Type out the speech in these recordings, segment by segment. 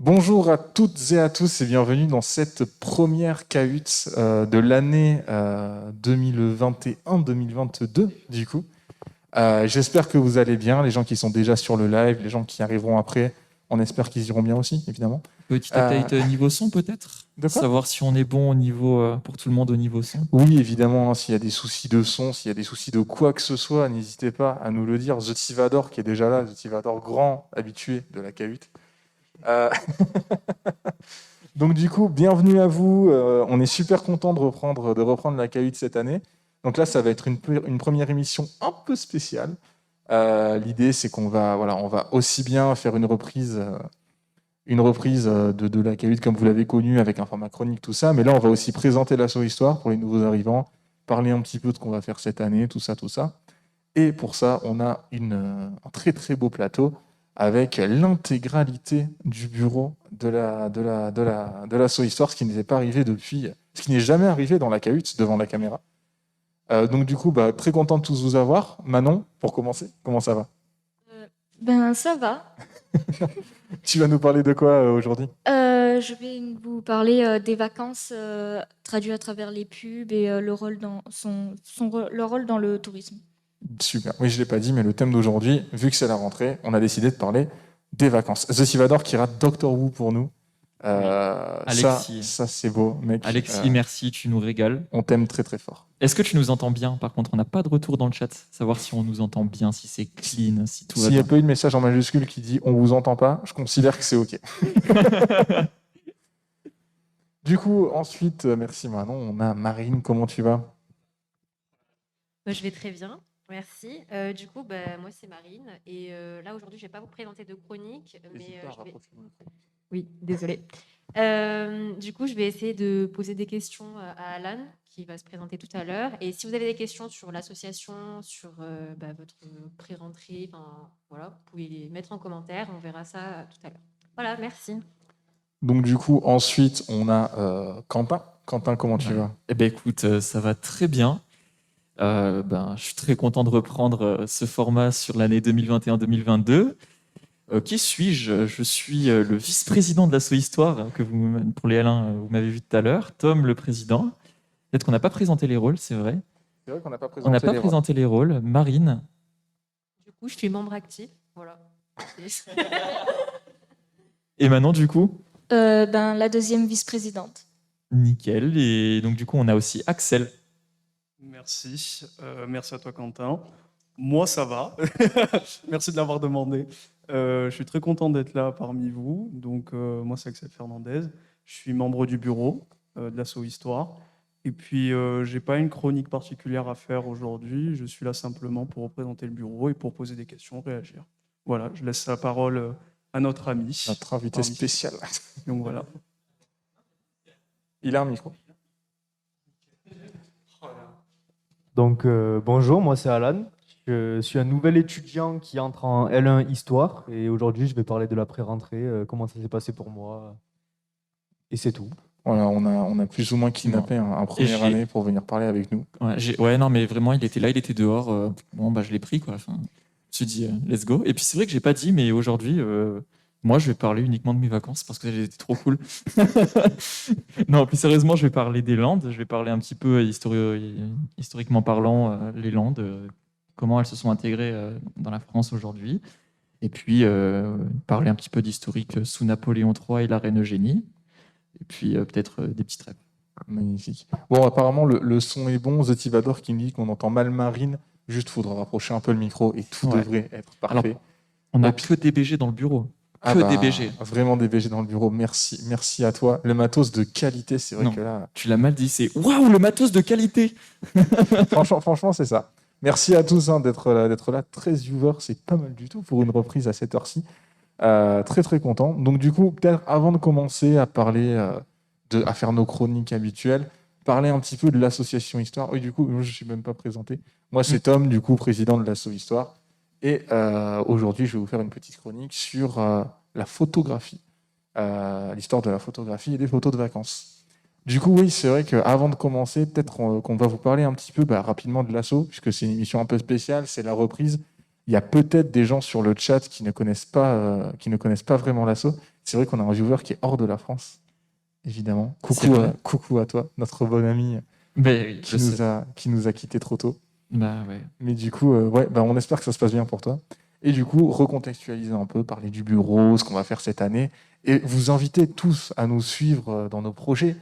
Bonjour à toutes et à tous et bienvenue dans cette première cahute de l'année 2021-2022 du coup. J'espère que vous allez bien, les gens qui sont déjà sur le live, les gens qui arriveront après, on espère qu'ils iront bien aussi, évidemment. Petit Euh, update niveau son peut-être? de quoi? Savoir si on est bon au niveau pour tout le monde au niveau son. Oui, évidemment, hein, s'il y a des soucis de son, s'il y a des soucis de quoi que ce soit, n'hésitez pas à nous le dire. The Tivador qui est déjà là, The Tivador grand habitué de la cahute. Euh, Donc du coup, bienvenue à vous. On est super content de reprendre la cahute cette année. Donc là, ça va être une première émission un peu spéciale. L'idée, c'est on va aussi bien faire une reprise de la cahute comme vous l'avez connue avec un format chronique, tout ça. Mais là, on va aussi présenter l'assaut histoire pour les nouveaux arrivants, parler un petit peu de ce qu'on va faire cette année, tout ça, tout ça. Et pour ça, on a un très très beau plateau avec l'intégralité du bureau de l'assaut histoire, ce qui n'est jamais arrivé dans la cahute devant la caméra. Donc du coup, très content de tous vous avoir. Manon, pour commencer, comment ça va? Ça va. Tu vas nous parler de quoi aujourd'hui? Je vais vous parler des vacances traduites à travers les pubs et le rôle leur rôle dans le tourisme. Super. Oui, je ne l'ai pas dit, mais le thème d'aujourd'hui, vu que c'est la rentrée, on a décidé de parler des vacances. The Sivador qui rate Doctor Who pour nous. Alexis. Ça c'est beau, mec. Alexis, merci, tu nous régales. On t'aime très très fort. Est-ce que tu nous entends bien? Par contre, on n'a pas de retour dans le chat. Savoir si on nous entend bien, si c'est clean, si tout va S'il n'y a bien. pas eu de message en majuscule qui dit on vous entend pas, je considère que c'est OK. Du coup, ensuite, merci Manon, on a Marine, comment tu vas? Je vais très bien, merci. Du coup, moi c'est Marine et là aujourd'hui je vais pas vous présenter de chronique, mais oui, désolée. Du coup, je vais essayer de poser des questions à Alan qui va se présenter tout à l'heure. Et si vous avez des questions sur l'association, sur votre pré-rentrée, voilà, vous pouvez les mettre en commentaire. On verra ça tout à l'heure. Voilà, merci. Donc du coup, ensuite, on a Quentin. Quentin, comment tu vas? Eh ben écoute, ça va très bien. Je suis très content de reprendre ce format sur l'année 2021-2022. Qui suis-je? Je suis le vice-président de l'Asso Histoire, pour les L1, vous m'avez vu tout à l'heure. Tom, le président. Peut-être qu'on n'a pas présenté les rôles, c'est vrai. C'est vrai qu'on n'a pas On n'a présenté pas les rôles. présenté les rôles. Marine. Du coup, je suis membre actif. Voilà. Et maintenant, du coup, La deuxième vice-présidente. nickel. Et donc, du coup, on a aussi Axel. Merci. Merci à toi, Quentin. Moi, ça va. Merci de l'avoir demandé. Je suis très content d'être là parmi vous. Donc, moi, c'est Axel Fernandez. Je suis membre du bureau de l'Asso Histoire. Et puis, je n'ai pas une chronique particulière à faire aujourd'hui. Je suis là simplement pour représenter le bureau et pour poser des questions, réagir. Voilà, je laisse la parole à notre ami. Notre invité spécial. Donc, voilà. Il a un micro. Donc bonjour, moi c'est Alan. Je suis un nouvel étudiant qui entre en L1 Histoire et aujourd'hui je vais parler de la pré-rentrée, comment ça s'est passé pour moi. Et c'est tout. Voilà, on a plus ou moins kidnappé un première année pour venir parler avec nous. Ouais, non, mais vraiment, il était là, il était dehors. Je l'ai pris, quoi. Enfin, je me suis dit, let's go. Et puis, c'est vrai que j'ai pas dit, mais aujourd'hui, moi, je vais parler uniquement de mes vacances parce que c'était trop cool. Non, plus sérieusement, je vais parler des Landes. Je vais parler un petit peu historiquement parlant, les Landes, comment elles se sont intégrées dans la France aujourd'hui. Et puis, parler un petit peu d'historique sous Napoléon III et la reine Eugénie. Et puis, peut-être des petits traits. Magnifique. Bon, apparemment, le son est bon. The Tivador qui me dit qu'on entend mal Marine. Juste, faudra rapprocher un peu le micro et tout devrait être parfait. Alors, on n'a que DBG dans le bureau. DBG. Vraiment DBG dans le bureau. Merci à toi. Le matos de qualité, c'est vrai que là. Tu l'as mal dit, c'est waouh, le matos de qualité. franchement, c'est ça. Merci à tous d'être là. 13 viewers, c'est pas mal du tout pour une reprise à cette heure-ci. Très très content. Donc du coup, peut-être avant de commencer à parler, à faire nos chroniques habituelles, parler un petit peu de l'association Histoire. Oui, du coup, je ne suis même pas présenté. Moi, c'est Tom, du coup, président de l'asso Histoire. Et aujourd'hui, je vais vous faire une petite chronique sur la photographie, l'histoire de la photographie et des photos de vacances. Du coup, oui, c'est vrai qu'avant de commencer, peut-être qu'on va vous parler un petit peu rapidement de l'asso, puisque c'est une émission un peu spéciale, c'est la reprise. Il y a peut-être des gens sur le chat qui ne connaissent pas vraiment l'asso. C'est vrai qu'on a un viewer qui est hors de la France, évidemment. C'est vrai. Coucou à toi, notre bon ami Mais qui nous a quittés trop tôt. Bah ouais. Mais du coup, on espère que ça se passe bien pour toi. Et du coup, recontextualiser un peu, parler du bureau, ce qu'on va faire cette année, et vous inviter tous à nous suivre dans nos projets,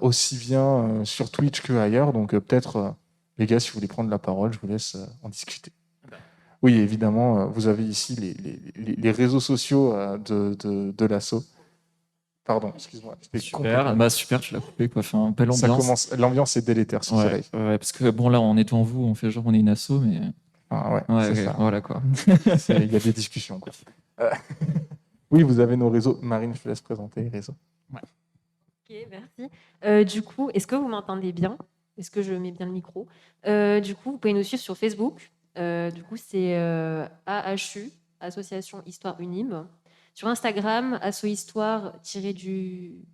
aussi bien sur Twitch qu'ailleurs. Donc peut-être, les gars, si vous voulez prendre la parole, je vous laisse en discuter. Oui, évidemment, vous avez ici les réseaux sociaux de l'asso. Pardon, excuse-moi. Super, super, tu l'as coupé quoi. Enfin, belle Ça ambiance. commence, l'ambiance est délétère sur ce Ouais, live. ouais, parce que bon là, en étant vous, on fait genre on est une asso, mais Ah ouais, ouais, c'est ok, ça. voilà quoi. Il y a des discussions, quoi. Oui, vous avez nos réseaux. Marine, je te laisse présenter les réseaux. Ok, merci. Du coup, est-ce que vous m'entendez bien? Est-ce que je mets bien le micro? Du coup, vous pouvez nous suivre sur Facebook. Du coup, c'est AHU, Association Histoire Unime. Sur Instagram, asso histoire du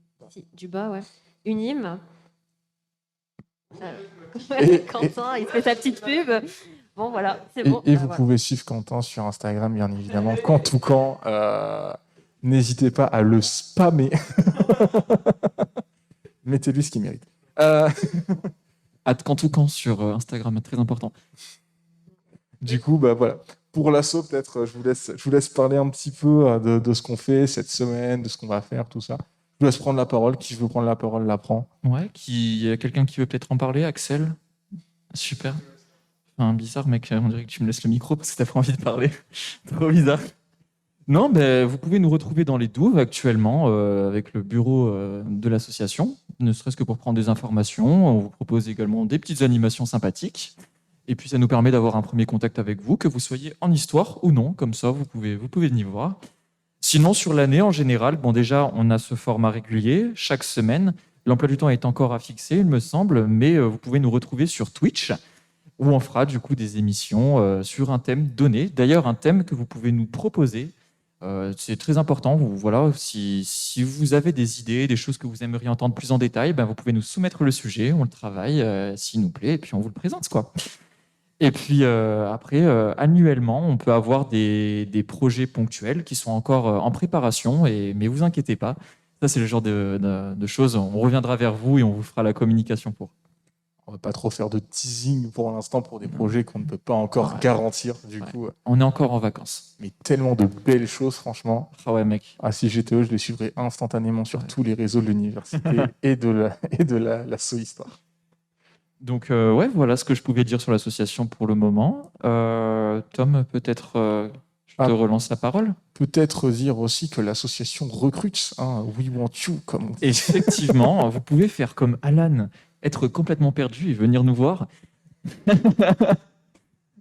bas, ouais. Unime. Quentin, il fait sa petite pub. Bon, voilà, c'est bon. Et Bah, vous voilà. pouvez suivre Quentin sur Instagram, bien évidemment. Quand tout quand, n'hésitez pas à le spammer. Mettez-lui ce qu'il mérite. Quand tout quand sur Instagram, très important. Du coup, voilà. Pour l'assaut, peut-être, je vous laisse parler un petit peu de ce qu'on fait cette semaine, de ce qu'on va faire, tout ça. Je vous laisse prendre la parole. Qui veut prendre la parole, la prend. Ouais, y a quelqu'un qui veut peut-être en parler? Axel? Super. Enfin, bizarre, mec, on dirait que tu me laisses le micro parce que t'as pas envie de parler. Trop bizarre. Non, ben, vous pouvez nous retrouver dans les Douves actuellement avec le bureau de l'association, ne serait-ce que pour prendre des informations. On vous propose également des petites animations sympathiques. Et puis, ça nous permet d'avoir un premier contact avec vous, que vous soyez en histoire ou non. Comme ça, vous pouvez venir voir. Sinon, sur l'année, en général, bon, déjà, on a ce format régulier, chaque semaine. L'emploi du temps est encore à fixer, il me semble, mais vous pouvez nous retrouver sur Twitch, où on fera du coup des émissions sur un thème donné. D'ailleurs, un thème que vous pouvez nous proposer. C'est très important. Voilà, si vous avez des idées, des choses que vous aimeriez entendre plus en détail, ben, vous pouvez nous soumettre le sujet, on le travaille s'il nous plaît, et puis on vous le présente, quoi. Et puis après, annuellement, on peut avoir des projets ponctuels qui sont encore en préparation, mais vous inquiétez pas. Ça, c'est le genre de choses. On reviendra vers vous et on vous fera la communication pour. On va pas trop faire de teasing pour l'instant pour des projets qu'on ne peut pas encore garantir. Du coup, on est encore en vacances. Mais tellement de belles choses, franchement. Ah ouais, mec. Ah, si j'étais eux, je les suivrais instantanément sur tous les réseaux de l'université et de la histoire. Donc, ouais, voilà ce que je pouvais dire sur l'association pour le moment. Tom, peut-être je te relance la parole. Peut-être dire aussi que l'association recrute, hein, We Want You, comme on dit. Effectivement, vous pouvez faire comme Alan, être complètement perdu et venir nous voir.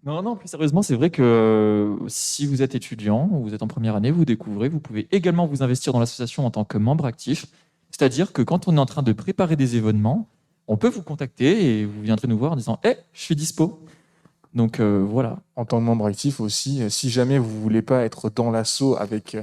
Non, plus sérieusement, c'est vrai que si vous êtes étudiant ou vous êtes en première année, vous découvrez, vous pouvez également vous investir dans l'association en tant que membre actif. C'est-à-dire que quand on est en train de préparer des événements, on peut vous contacter et vous viendrez nous voir en disant « Hey, je suis dispo ». Donc voilà. En tant que membre actif aussi, si jamais vous ne voulez pas être dans l'asso avec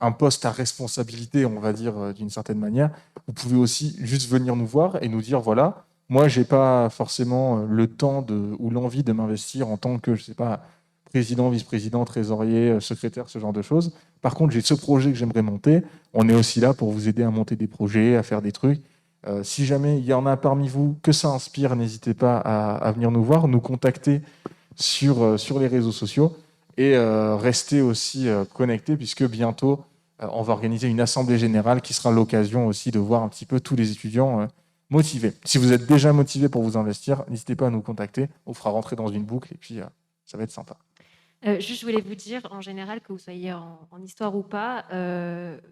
un poste à responsabilité, on va dire d'une certaine manière, vous pouvez aussi juste venir nous voir et nous dire voilà, moi j'ai pas forcément le temps ou l'envie de m'investir en tant que, je sais pas, président, vice-président, trésorier, secrétaire, ce genre de choses. Par contre, j'ai ce projet que j'aimerais monter. On est aussi là pour vous aider à monter des projets, à faire des trucs. Si jamais il y en a parmi vous que ça inspire, n'hésitez pas à venir nous voir, nous contacter sur les réseaux sociaux et rester aussi connectés puisque bientôt on va organiser une assemblée générale qui sera l'occasion aussi de voir un petit peu tous les étudiants motivés. Si vous êtes déjà motivés pour vous investir, n'hésitez pas à nous contacter, on fera rentrer dans une boucle et puis ça va être sympa. Juste, je voulais vous dire, en général, que vous soyez en histoire ou pas,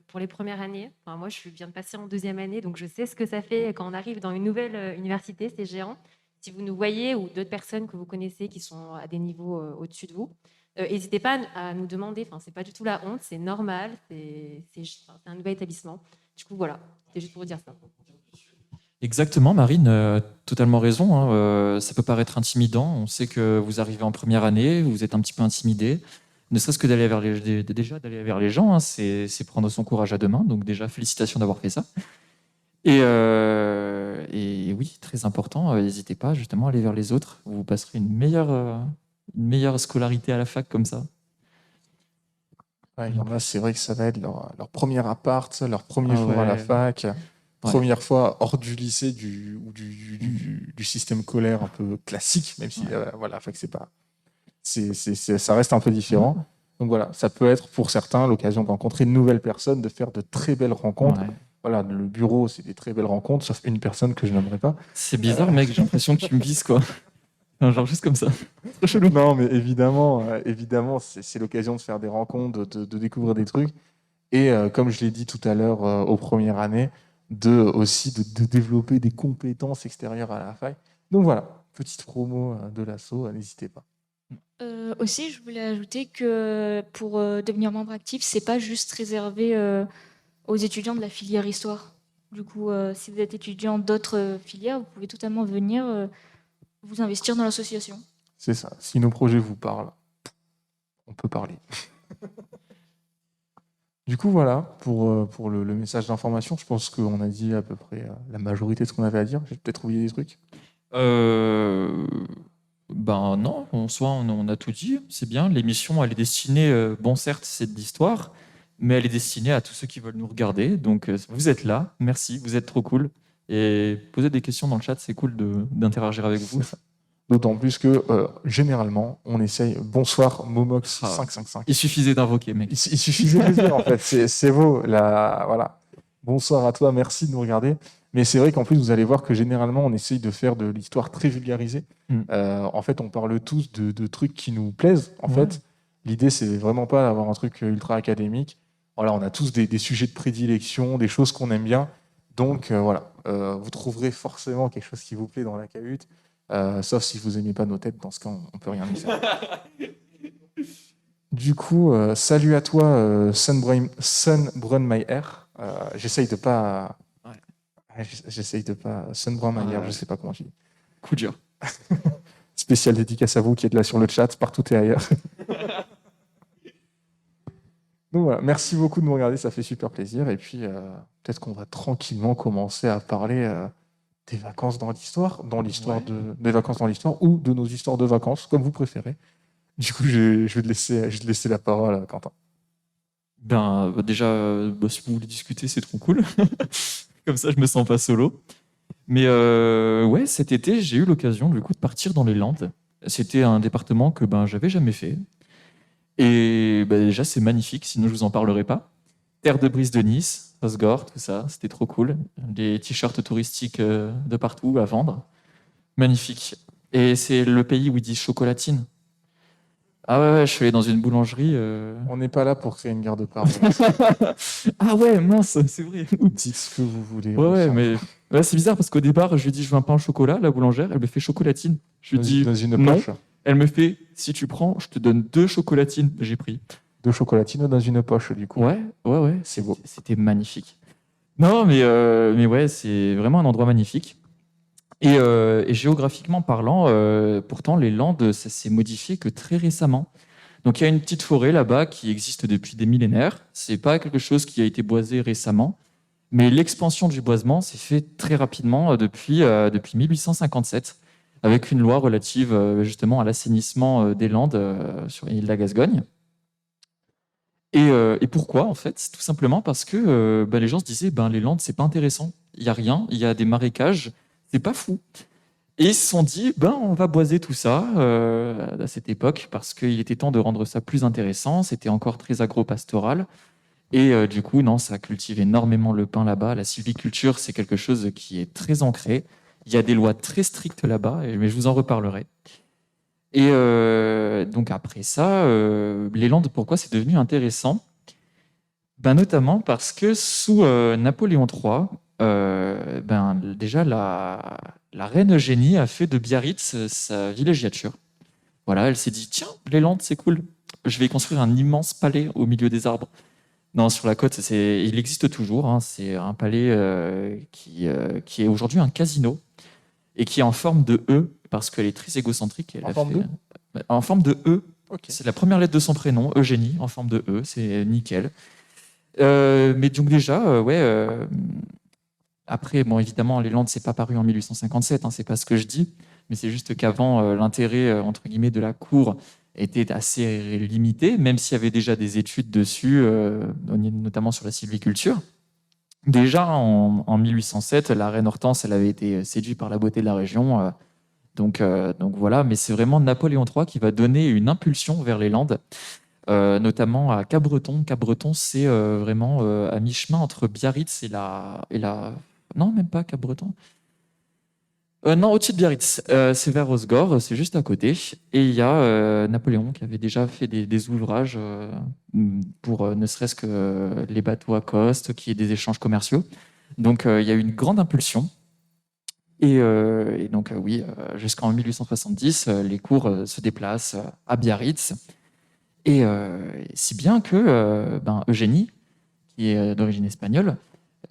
pour les premières années, moi, je viens de passer en deuxième année, donc je sais ce que ça fait quand on arrive dans une nouvelle université, c'est géant. Si vous nous voyez ou d'autres personnes que vous connaissez qui sont à des niveaux au-dessus de vous, n'hésitez pas à nous demander. Enfin, c'est pas du tout la honte, c'est normal, c'est un nouvel établissement. Du coup, voilà, c'était juste pour vous dire ça. Exactement, Marine, totalement raison. Hein. Ça peut paraître intimidant. On sait que vous arrivez en première année, vous êtes un petit peu intimidé. Ne serait-ce que d'aller vers les gens, hein, c'est prendre son courage à deux mains. Donc déjà, félicitations d'avoir fait ça. Et oui, très important, n'hésitez pas justement à aller vers les autres. Vous passerez une meilleure scolarité à la fac comme ça. Ouais, il y en a, c'est vrai que ça va être leur premier appart, leur premier Ah jour à la ouais. fac, Ouais. première fois hors du lycée ou du système scolaire un peu classique, même si Ouais. voilà, la fac, c'est pas, ça reste un peu différent. Donc voilà, ça peut être pour certains l'occasion de rencontrer de nouvelles personnes, de faire de très belles rencontres. Ouais. Voilà, le bureau, c'est des très belles rencontres, sauf une personne que je n'aimerais pas. C'est bizarre, mec, j'ai l'impression que tu me vises, quoi. Enfin, genre juste comme ça. Trop chelou. Non, mais évidemment, c'est l'occasion de faire des rencontres, de découvrir des trucs. Et comme je l'ai dit tout à l'heure aux premières années, aussi de développer des compétences extérieures à la fac. Donc voilà, petite promo de l'asso, n'hésitez pas. Aussi, je voulais ajouter que pour devenir membre actif, c'est pas juste réservé aux étudiants de la filière histoire. Du coup, si vous êtes étudiant d'autres filières, vous pouvez totalement venir vous investir dans l'association. C'est ça. Si nos projets vous parlent, on peut parler. Du coup, voilà, pour le message d'information, je pense qu'on a dit à peu près la majorité de ce qu'on avait à dire. J'ai peut-être oublié des trucs. Ben non, en soi, on a tout dit. C'est bien. L'émission, elle est destinée, bon, certes, c'est de l'histoire, mais elle est destinée à tous ceux qui veulent nous regarder. Donc, vous êtes là. Merci, vous êtes trop cool. Et poser des questions dans le chat, c'est cool d'interagir avec vous. D'autant plus que, généralement, on essaye bonsoir Momox Ah. 555. Il suffisait d'invoquer, mec. Il suffisait de le dire, en fait. C'est beau. Voilà. Bonsoir à toi, merci de nous regarder. Mais c'est vrai qu'en plus, vous allez voir que généralement, on essaye de faire de l'histoire très vulgarisée. Mm. En fait, on parle tous de trucs qui nous plaisent. En Ouais. fait, l'idée, c'est vraiment pas d'avoir un truc ultra académique. Voilà, on a tous des sujets de prédilection, des choses qu'on aime bien. Donc, voilà, vous trouverez forcément quelque chose qui vous plaît dans la cahute. Sauf si vous n'aimez pas nos têtes, dans ce cas, on peut rien y faire. Du coup, salut à toi, Sunbrun My Hair. J'essaye de pas. Ouais. J'essaye de pas. Sunbrun My Hair, Ouais. je sais pas comment je dis. Coup dur. Spécial dédicace à vous qui êtes là sur le chat, partout et ailleurs. Donc voilà, merci beaucoup de nous regarder, ça fait super plaisir. Et puis, peut-être qu'on va tranquillement commencer à parler des vacances dans l'histoire, Ouais. des vacances dans l'histoire ou de nos histoires de vacances, comme vous préférez. Du coup, je vais te laisser la parole, Quentin. Ben, déjà, si vous voulez discuter, c'est trop cool. Comme ça, je me sens pas solo. Mais ouais, cet été, j'ai eu l'occasion du coup de partir dans les Landes. C'était un département que j'avais jamais fait. Et déjà, c'est magnifique, sinon je vous en parlerai pas. Terre de brise de Nice, Osgore, tout ça, c'était trop cool. Des t-shirts touristiques de partout à vendre. Magnifique. Et c'est le pays où ils disent chocolatine. Ah ouais, je suis allé dans une boulangerie. On n'est pas là pour créer une guerre de parole. Ah ouais, mince, c'est vrai. Dites ce que vous voulez. Ouais, mais ouais, c'est bizarre parce qu'au départ, je lui dis je veux un pain au chocolat, la boulangère, elle me fait chocolatine. Je lui dis Dans une non. poche. Elle me fait si tu prends, je te donne 2 chocolatines. J'ai pris. 2 chocolatines dans une poche, du coup. Ouais. C'est beau. C'était magnifique. Non, mais ouais, c'est vraiment un endroit magnifique. Et géographiquement parlant, pourtant, les Landes, ça s'est modifié que très récemment. Donc, il y a une petite forêt là-bas qui existe depuis des millénaires. C'est pas quelque chose qui a été boisé récemment, mais l'expansion du boisement s'est fait très rapidement depuis 1857, avec une loi relative justement à l'assainissement des Landes sur l'île de la Gascogne. Et pourquoi, en fait? Tout simplement parce que les gens se disaient, les Landes, c'est pas intéressant. Il y a rien, il y a des marécages, c'est pas fou. Et ils se sont dit, on va boiser tout ça à cette époque parce qu'il était temps de rendre ça plus intéressant. C'était encore très agro-pastoral. Et du coup, non, ça cultive énormément le pain là-bas. La sylviculture, c'est quelque chose qui est très ancré. Il y a des lois très strictes là-bas, mais je vous en reparlerai. Et donc après ça, les Landes, pourquoi c'est devenu intéressant? Notamment parce que sous Napoléon III, déjà la reine Eugénie a fait de Biarritz sa villégiature. Voilà, elle s'est dit tiens, les Landes, c'est cool. Je vais construire un immense palais au milieu des arbres. Non, sur la côte, il existe toujours. Hein, c'est un palais qui est aujourd'hui un casino et qui est en forme de E parce qu'elle est très égocentrique. En forme de En forme de E. Ok. C'est la première lettre de son prénom, Eugénie, en forme de E. C'est nickel. Mais donc déjà, après, évidemment, les Landes, c'est pas paru en 1857, hein, c'est pas ce que je dis, mais c'est juste qu'avant, l'intérêt, entre guillemets, de la cour était assez limitée, même s'il y avait déjà des études dessus, notamment sur la sylviculture. Déjà en 1807, la reine Hortense, elle avait été séduite par la beauté de la région. Donc voilà, mais c'est vraiment Napoléon III qui va donner une impulsion vers les Landes, notamment à Cabreton. Cabreton, c'est vraiment à mi-chemin entre Biarritz et la... Non, même pas Cabreton. Non, au-dessus de Biarritz. C'est vers Osgore, c'est juste à côté. Et il y a Napoléon qui avait déjà fait des ouvrages pour ne serait-ce que les bateaux à coste, qui est des échanges commerciaux. Donc il y a eu une grande impulsion. Et donc, oui, jusqu'en 1870, les cours se déplacent à Biarritz. Et si bien que Eugénie, qui est d'origine espagnole,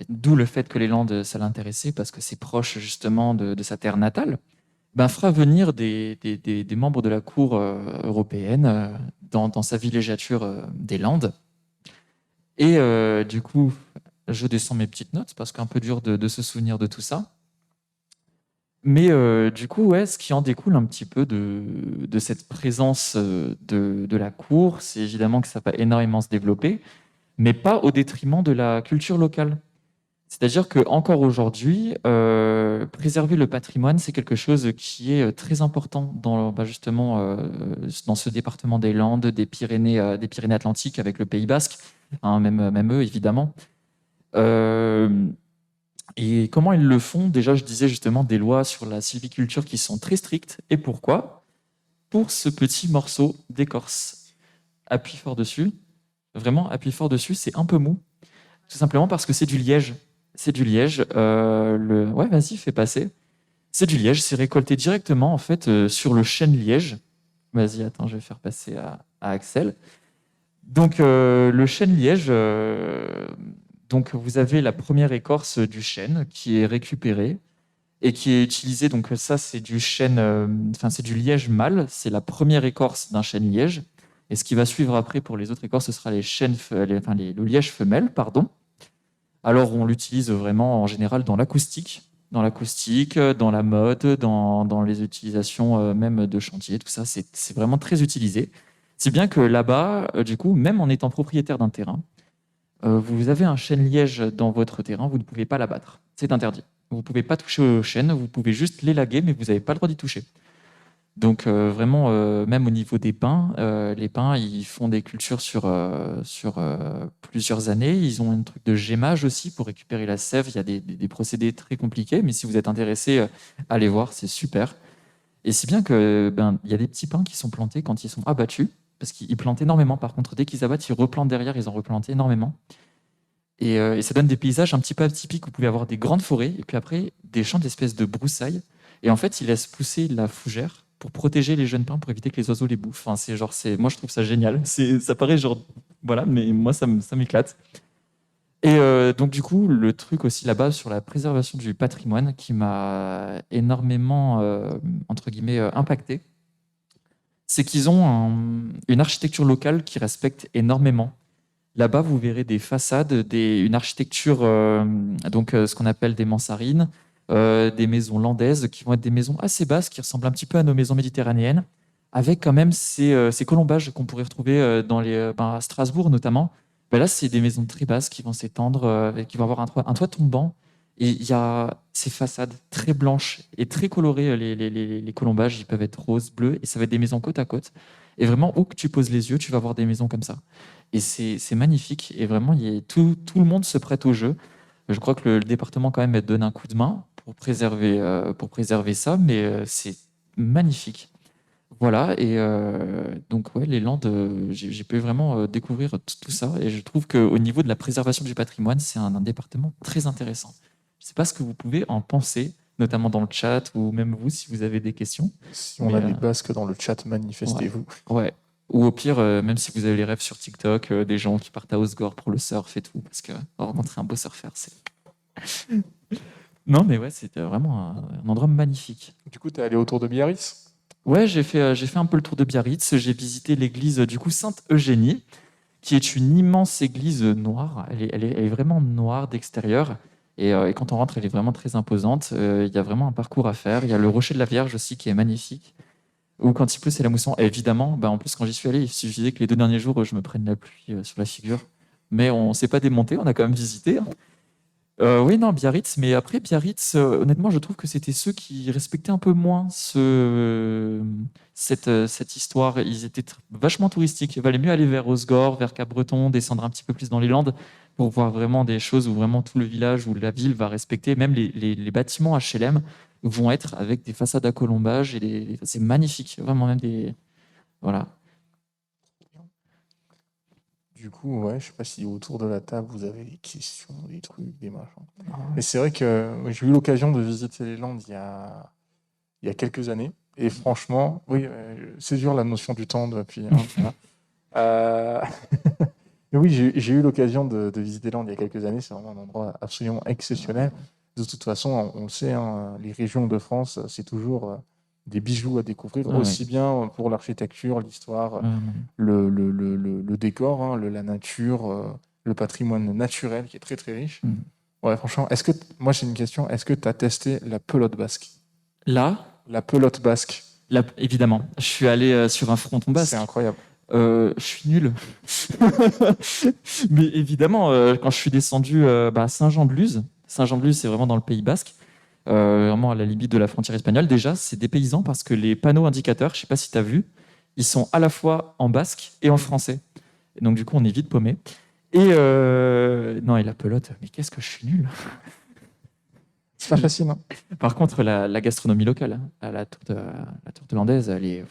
d'où le fait que les Landes, ça l'intéressait, parce que c'est proche justement de sa terre natale, fera venir des membres de la cour européenne dans sa villégiature des Landes. Et du coup, je descends mes petites notes, parce qu'un peu dur de se souvenir de tout ça. Mais du coup, ouais, ce qui en découle un petit peu de cette présence de la cour, c'est évidemment que ça va énormément se développer, mais pas au détriment de la culture locale. C'est-à-dire qu'encore aujourd'hui, préserver le patrimoine, c'est quelque chose qui est très important justement dans ce département des Landes, des Pyrénées-Atlantiques avec le Pays Basque, hein, même eux, évidemment. Et comment ils le font? Déjà, je disais justement des lois sur la sylviculture qui sont très strictes. Et pourquoi? Pour ce petit morceau d'écorce. Appuie fort dessus. Vraiment, appuie fort dessus, c'est un peu mou. Tout simplement parce que c'est du liège. C'est du liège. Ouais, vas-y, fais passer. C'est du liège, c'est récolté directement en fait sur le chêne liège. Vas-y, attends, je vais faire passer à Axel. Donc, le chêne liège... Donc, vous avez la première écorce du chêne qui est récupérée et qui est utilisée. Donc, ça, c'est du chêne, c'est du liège mâle. C'est la première écorce d'un chêne liège. Et ce qui va suivre après pour les autres écorces, ce sera le liège femelle, pardon. Alors, on l'utilise vraiment en général dans l'acoustique, dans la mode, dans les utilisations même de chantier, tout ça. C'est vraiment très utilisé. C'est bien que là-bas, du coup, même en étant propriétaire d'un terrain, vous avez un chêne liège dans votre terrain, vous ne pouvez pas l'abattre. C'est interdit. Vous ne pouvez pas toucher au chêne, vous pouvez juste l'élaguer, mais vous n'avez pas le droit d'y toucher. Donc vraiment, même au niveau des pins, les pins, ils font des cultures sur plusieurs années. Ils ont un truc de gémage aussi pour récupérer la sève. Il y a des procédés très compliqués, mais si vous êtes intéressé, allez voir, c'est super. Et si bien que il y a des petits pins qui sont plantés quand ils sont abattus, parce qu'ils plantent énormément. Par contre, dès qu'ils abattent, ils replantent derrière, ils en replantent énormément. Et ça donne des paysages un petit peu atypiques. Vous pouvez avoir des grandes forêts, et puis après, des champs d'espèces de broussailles. Et en fait, ils laissent pousser la fougère pour protéger les jeunes pins, pour éviter que les oiseaux les bouffent. Enfin, moi, je trouve ça génial. Ça paraît genre... Voilà, mais moi, ça m'éclate. Et donc, du coup, le truc aussi là-bas sur la préservation du patrimoine qui m'a énormément, entre guillemets, impacté, c'est qu'ils ont une architecture locale qui respecte énormément. Là-bas, vous verrez des façades, une architecture, ce qu'on appelle des mansarines, des maisons landaises, qui vont être des maisons assez basses, qui ressemblent un petit peu à nos maisons méditerranéennes, avec quand même ces colombages qu'on pourrait retrouver à Strasbourg notamment. Là, c'est des maisons très basses qui vont s'étendre, qui vont avoir un toit tombant. Et il y a ces façades très blanches et très colorées. Les colombages, ils peuvent être roses, bleus, et ça va être des maisons côte à côte. Et vraiment, où que tu poses les yeux, tu vas voir des maisons comme ça. Et c'est magnifique. Et vraiment, tout le monde se prête au jeu. Je crois que le département, quand même, donne un coup de main pour préserver ça, mais c'est magnifique. Voilà. Et donc, ouais, les Landes, j'ai pu vraiment découvrir tout ça. Et je trouve qu'au niveau de la préservation du patrimoine, c'est un département très intéressant. Je ne sais pas ce que vous pouvez en penser, notamment dans le chat, ou même vous, si vous avez des questions. Si on a des Basques dans le chat, manifestez-vous. Ouais. Ou au pire, même si vous avez les rêves sur TikTok, des gens qui partent à Osgore pour le surf et tout, parce que rencontrer un beau surfeur, c'est... Non, mais ouais, c'était vraiment un endroit magnifique. Du coup, tu es allé autour de Biarritz? Ouais, j'ai fait un peu le tour de Biarritz. J'ai visité l'église du coup Sainte-Eugénie, qui est une immense église noire. Elle est vraiment noire d'extérieur. Et quand on rentre, elle est vraiment très imposante. Il y a vraiment un parcours à faire. Il y a le rocher de la Vierge aussi qui est magnifique. Ou quand il pleut, c'est la mousson. Et évidemment, en plus, quand j'y suis allé, il suffisait que les 2 derniers jours, je me prenne la pluie sur la figure. Mais on ne s'est pas démonté, on a quand même visité. Hein. Oui, non, Biarritz. Mais après, Biarritz, honnêtement, je trouve que c'était ceux qui respectaient un peu moins cette histoire. Ils étaient vachement touristiques. Il valait mieux aller vers Osgore, vers Cap-Breton, descendre un petit peu plus dans les Landes pour voir vraiment des choses où vraiment tout le village ou la ville va respecter. Même les bâtiments HLM vont être avec des façades à colombage. C'est magnifique. Vraiment, même des. Voilà. Du coup, ouais, je sais pas si autour de la table vous avez des questions, des trucs, des machins. Mais c'est vrai que j'ai eu l'occasion de visiter les Landes il y a quelques années. Et franchement, oui, c'est dur la notion du temps depuis. Hein, voilà. Euh, Mais oui, j'ai eu l'occasion de visiter Landes il y a quelques années. C'est vraiment un endroit absolument exceptionnel. De toute façon, on le sait, hein, les régions de France, c'est toujours des bijoux à découvrir, Ah, aussi bien pour l'architecture, l'histoire, le décor, hein, la nature, le patrimoine naturel qui est très très riche. Ouais, franchement, moi j'ai une question, est-ce que tu as testé la pelote basque? Là, La pelote basque, évidemment, je suis allé sur un fronton basque. c'est incroyable. Je suis nul. Mais évidemment, quand je suis descendu à Saint-Jean-de-Luz, Saint-Jean-de-Luz, c'est vraiment dans le Pays basque, vraiment à la limite de la frontière espagnole. Déjà, c'est dépaysant parce que les panneaux indicateurs, je ne sais pas si tu as vu, ils sont à la fois en basque et en français. Et donc, du coup, on est vite paumé. Et non, et la pelote, mais qu'est-ce que je suis nul. C'est pas facile, hein. Par contre, la gastronomie locale, hein, à la tourte hollandaise, elle est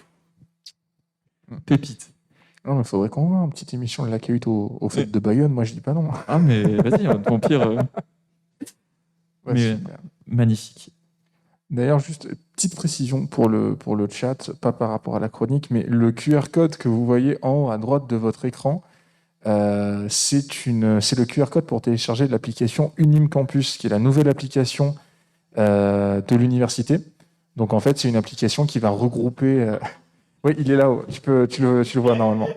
pépite. Non, mais il faudrait qu'on voit une petite émission de l'accueil au fait de Bayonne. Moi, je dis pas non. Ah, mais vas-y, ton pire. Ouais, Mais super. magnifique. D'ailleurs, juste petite précision pour le chat, pas par rapport à la chronique, mais le QR code que vous voyez en haut à droite de votre écran, c'est le QR code pour télécharger l'application Unim Campus, qui est la nouvelle application de l'université. Donc en fait, c'est une application qui va regrouper. Oui, il est là-haut. Tu le vois normalement.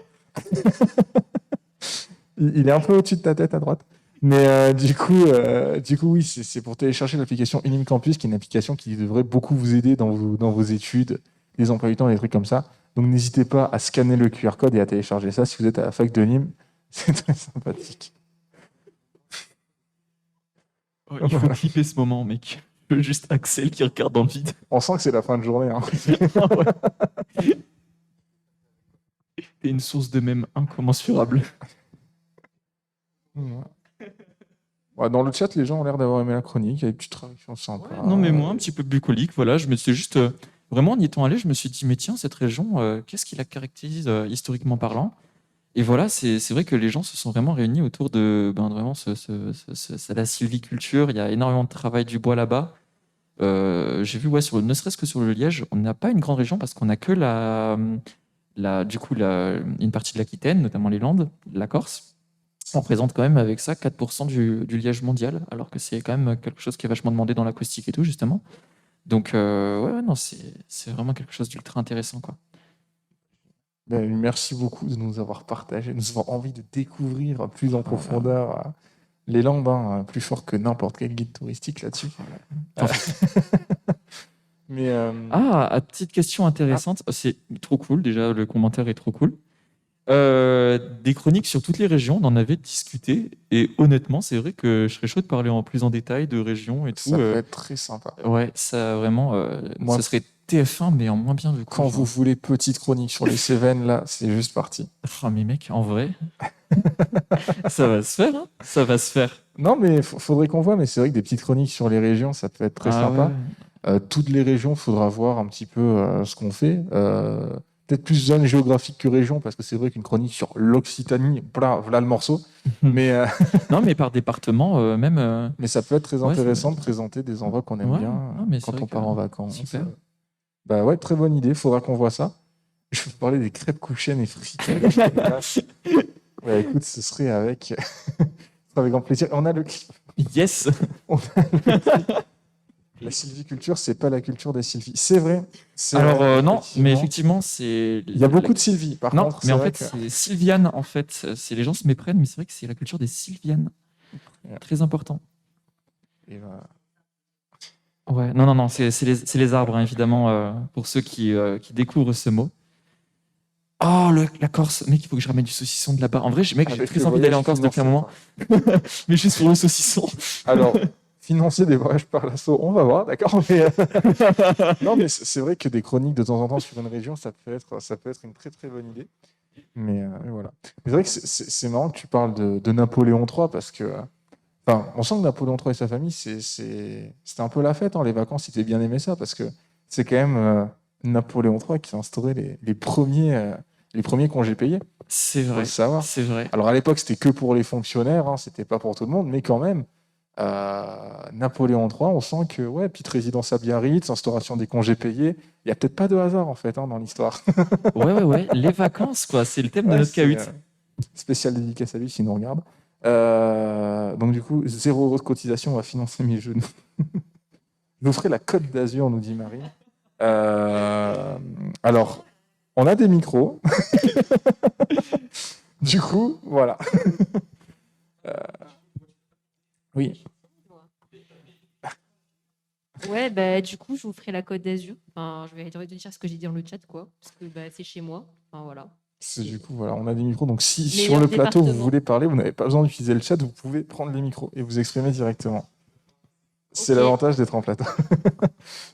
Il est un peu au-dessus de ta tête à droite. Mais du coup, oui, c'est pour télécharger l'application Unim Campus, qui est une application qui devrait beaucoup vous aider dans vos études, les emplois du temps, des trucs comme ça. Donc n'hésitez pas à scanner le QR code et à télécharger ça si vous êtes à la fac de Nîmes. C'est très sympathique. Il faut clipper ce moment, mec. Juste Axel qui regarde dans le vide. On sent que c'est la fin de journée. Hein. T'es une source de mèmes incommensurable. Ouais, dans le chat, les gens ont l'air d'avoir aimé la chronique. Il y a des petites réactions sympas. Ouais, non, mais moi, un petit peu bucolique. Voilà, je me suis juste. Vraiment, en y étant allé, je me suis dit, mais tiens, cette région, qu'est-ce qui la caractérise historiquement parlant? Et voilà, c'est vrai que les gens se sont vraiment réunis autour de vraiment la sylviculture. Il y a énormément de travail du bois là-bas. J'ai vu, ouais, ne serait-ce que sur le Liège, on n'a pas une grande région parce qu'on n'a que une partie de l'Aquitaine, notamment les Landes, la Corse. On représente quand même avec ça 4% du Liège mondial, alors que c'est quand même quelque chose qui est vachement demandé dans l'acoustique et tout, justement. Donc, ouais, non, c'est vraiment quelque chose d'ultra intéressant, quoi. Ben, merci beaucoup de nous avoir partagé, de nous avoir envie de découvrir plus en profondeur les Landes, hein, plus fort que n'importe quel guide touristique là-dessus. Mais Petite question intéressante, c'est trop cool, déjà, le commentaire est trop cool. Des chroniques sur toutes les régions, on en avait discuté, et honnêtement, c'est vrai que je serais chaud de parler plus en détail de régions et tout. ça peut être très sympa. Ouais, ça vraiment, Moi, ça serait TF1, mais en moins bien du coup. Quand vous voulez petite chronique sur les Cévennes, là, c'est juste parti. Oh, mais mec, en vrai, ça va se faire, hein, ça va se faire. Non, mais faudrait qu'on voit, mais c'est vrai que des petites chroniques sur les régions, ça peut être très sympa. Ouais. Toutes les régions, il faudra voir un petit peu ce qu'on fait. Peut-être plus zone géographique que région, parce que c'est vrai qu'une chronique sur l'Occitanie, voilà le morceau. Mais, Non, mais par département, même. mais ça peut être très intéressant c'est- de présenter des endroits qu'on aime Ouais, bien non, mais c'est quand vrai on part que- en vacances. Super. Bah ouais, très bonne idée, faudra qu'on voit ça. Je vais vous parler des crêpes couchènes et frites. Ouais, écoute, ce serait avec grand plaisir. On a le clip. Yes. La sylviculture, c'est pas la culture des sylvies. C'est vrai. Alors non, mais effectivement, c'est. Il y a beaucoup de sylvies, par Non, contre. mais en vrai fait, que- c'est Sylviane, en fait. C'est les gens se méprennent, mais c'est vrai que c'est la culture des Sylvianes. Ouais. Très important. Et voilà. Ouais, non, c'est les arbres, hein, évidemment, pour ceux qui découvrent ce mot. Oh, la Corse, mec, il faut que je ramène du saucisson de là-bas. En vrai, mec, j'ai Avec très le envie d'aller voyage en Corse depuis un financé moment, mais juste pour le saucisson. Alors, financer des voyages par l'assaut, on va voir, d'accord. Mais, non, mais c'est vrai que des chroniques de temps en temps sur une région, ça peut être une très très bonne idée. Mais voilà. C'est vrai que c'est marrant que tu parles de Napoléon III parce que, enfin, on sent que Napoléon III et sa famille, c'était un peu la fête, hein, les vacances, ils étaient bien aimé ça parce que c'est quand même Napoléon III qui a instauré les premiers congés payés. C'est Faut le vrai, savoir. c'est vrai. Alors à l'époque, c'était que pour les fonctionnaires, hein, c'était pas pour tout le monde, mais quand même, Napoléon III, on sent que, ouais, petite résidence à Biarritz, instauration des congés payés, il n'y a peut-être pas de hasard en fait, hein, dans l'histoire. Ouais, les vacances, quoi, c'est le thème de Ouais, notre cahute. spécial dédicace à lui s'il nous regarde. Donc du coup, 0 € de cotisation, on va financer mes genoux. Je vous ferai la Côte d'Azur, nous dit Marie. Alors, on a des micros. Du coup, voilà. Oui. Ouais, bah, du coup, je vous ferai la Côte d'Azur. Enfin, je vais dire ce que j'ai dit dans le chat, quoi. Parce que bah, c'est chez moi. Enfin, voilà. Du coup, voilà, on a des micros. Donc, si sur Meilleur le plateau, vous département. voulez parler, vous n'avez pas besoin d'utiliser le chat, vous pouvez prendre les micros et vous exprimer directement. C'est Ok. l'avantage d'être en plateau.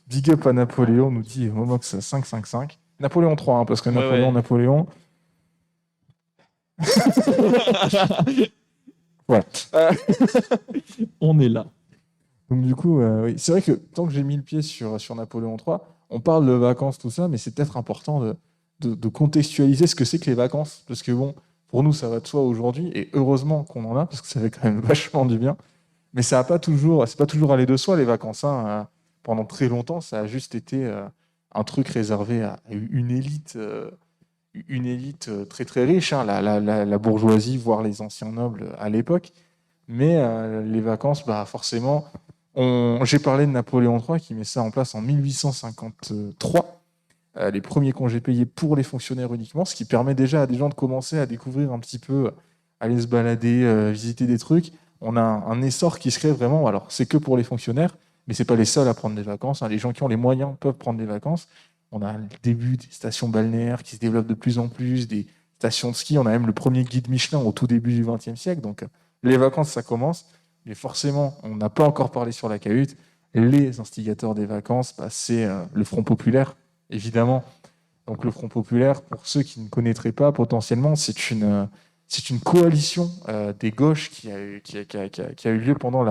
Big up à Napoléon, nous dit Momox 555. Napoléon 3, hein, parce que Ouais. Napoléon. Voilà. On est là. Donc, du coup, oui. C'est vrai que tant que j'ai mis le pied sur Napoléon 3, on parle de vacances, tout ça, mais c'est peut-être important de contextualiser ce que c'est que les vacances. Parce que, bon, pour nous, ça va de soi aujourd'hui, et heureusement qu'on en a, parce que ça fait quand même vachement du bien. Mais ça n'a pas toujours, c'est pas toujours allé de soi, les vacances, hein. Pendant très longtemps, ça a juste été un truc réservé à une élite très très riche, hein, la bourgeoisie, voire les anciens nobles à l'époque. Mais les vacances, bah forcément, j'ai parlé de Napoléon III qui met ça en place en 1853. Les premiers congés payés pour les fonctionnaires uniquement, ce qui permet déjà à des gens de commencer à découvrir un petit peu, aller se balader, visiter des trucs. On a un essor qui se crée vraiment. Alors, c'est que pour les fonctionnaires, mais c'est pas les seuls à prendre des vacances, hein. Les gens qui ont les moyens peuvent prendre des vacances. On a le début des stations balnéaires qui se développent de plus en plus, des stations de ski. On a même le premier guide Michelin au tout début du XXe siècle. Donc, les vacances, ça commence. Mais forcément, on n'a pas encore parlé sur la cahute. Les instigateurs des vacances, bah, c'est le Front populaire, évidemment. Donc le Front populaire, pour ceux qui ne connaîtraient pas, potentiellement, c'est une coalition des gauches qui a eu lieu pendant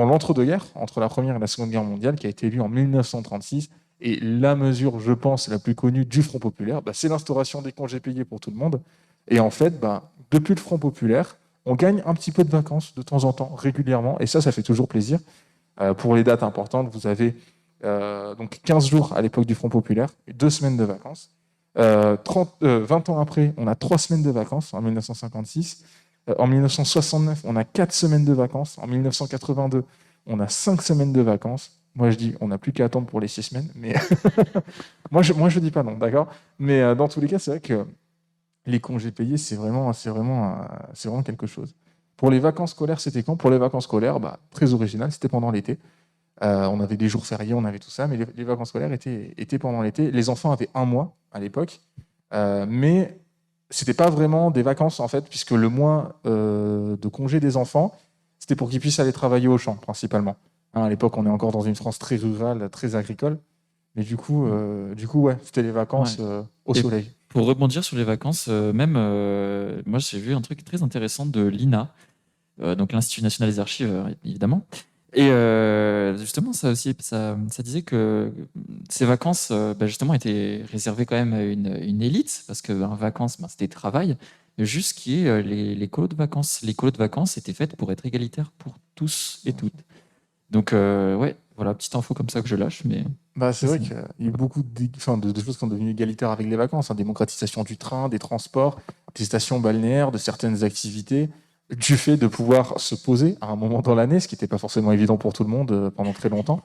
l'entre-deux-guerres, entre la Première et la Seconde Guerre mondiale, qui a été élue en 1936. Et la mesure, je pense, la plus connue du Front populaire, bah, c'est l'instauration des congés payés pour tout le monde. Et en fait, bah, depuis le Front populaire, on gagne un petit peu de vacances de temps en temps, régulièrement. Et ça fait toujours plaisir. Pour les dates importantes, vous avez donc 15 jours à l'époque du Front populaire, 2 semaines de vacances. 20 ans après, on a 3 semaines de vacances en 1956. En 1969, on a 4 semaines de vacances. En 1982, on a 5 semaines de vacances. Moi, je dis, on n'a plus qu'à attendre pour les 6 semaines. Mais moi, je dis pas non, d'accord. Mais dans tous les cas, c'est vrai que les congés payés, c'est vraiment quelque chose. Pour les vacances scolaires, c'était quand? Pour les vacances scolaires, bah, très original, c'était pendant l'été. On avait des jours fériés, on avait tout ça, mais les vacances scolaires étaient pendant l'été. Les enfants avaient 1 mois à l'époque, mais c'était pas vraiment des vacances en fait, puisque le mois de congé des enfants, c'était pour qu'ils puissent aller travailler au champ principalement. Hein, à l'époque, on est encore dans une France très rurale, très agricole, mais du coup, ouais, c'était les vacances au Et soleil. pour rebondir sur les vacances, moi j'ai vu un truc très intéressant de l'INA, donc l'Institut national des archives, évidemment. Et justement, ça aussi, ça disait que ces vacances, justement, étaient réservées quand même à une élite, parce que vacances, c'était travail, juste qui est les colos de vacances. Les colos de vacances étaient faites pour être égalitaires pour tous et toutes. Donc, ouais, voilà, petite info comme ça que je lâche, mais Bah, c'est ça, vrai c'est- qu'il y a eu beaucoup de choses qui sont devenues égalitaires avec les vacances, hein. Démocratisation du train, des transports, des stations balnéaires, de certaines activités, du fait de pouvoir se poser à un moment dans l'année, ce qui n'était pas forcément évident pour tout le monde pendant très longtemps.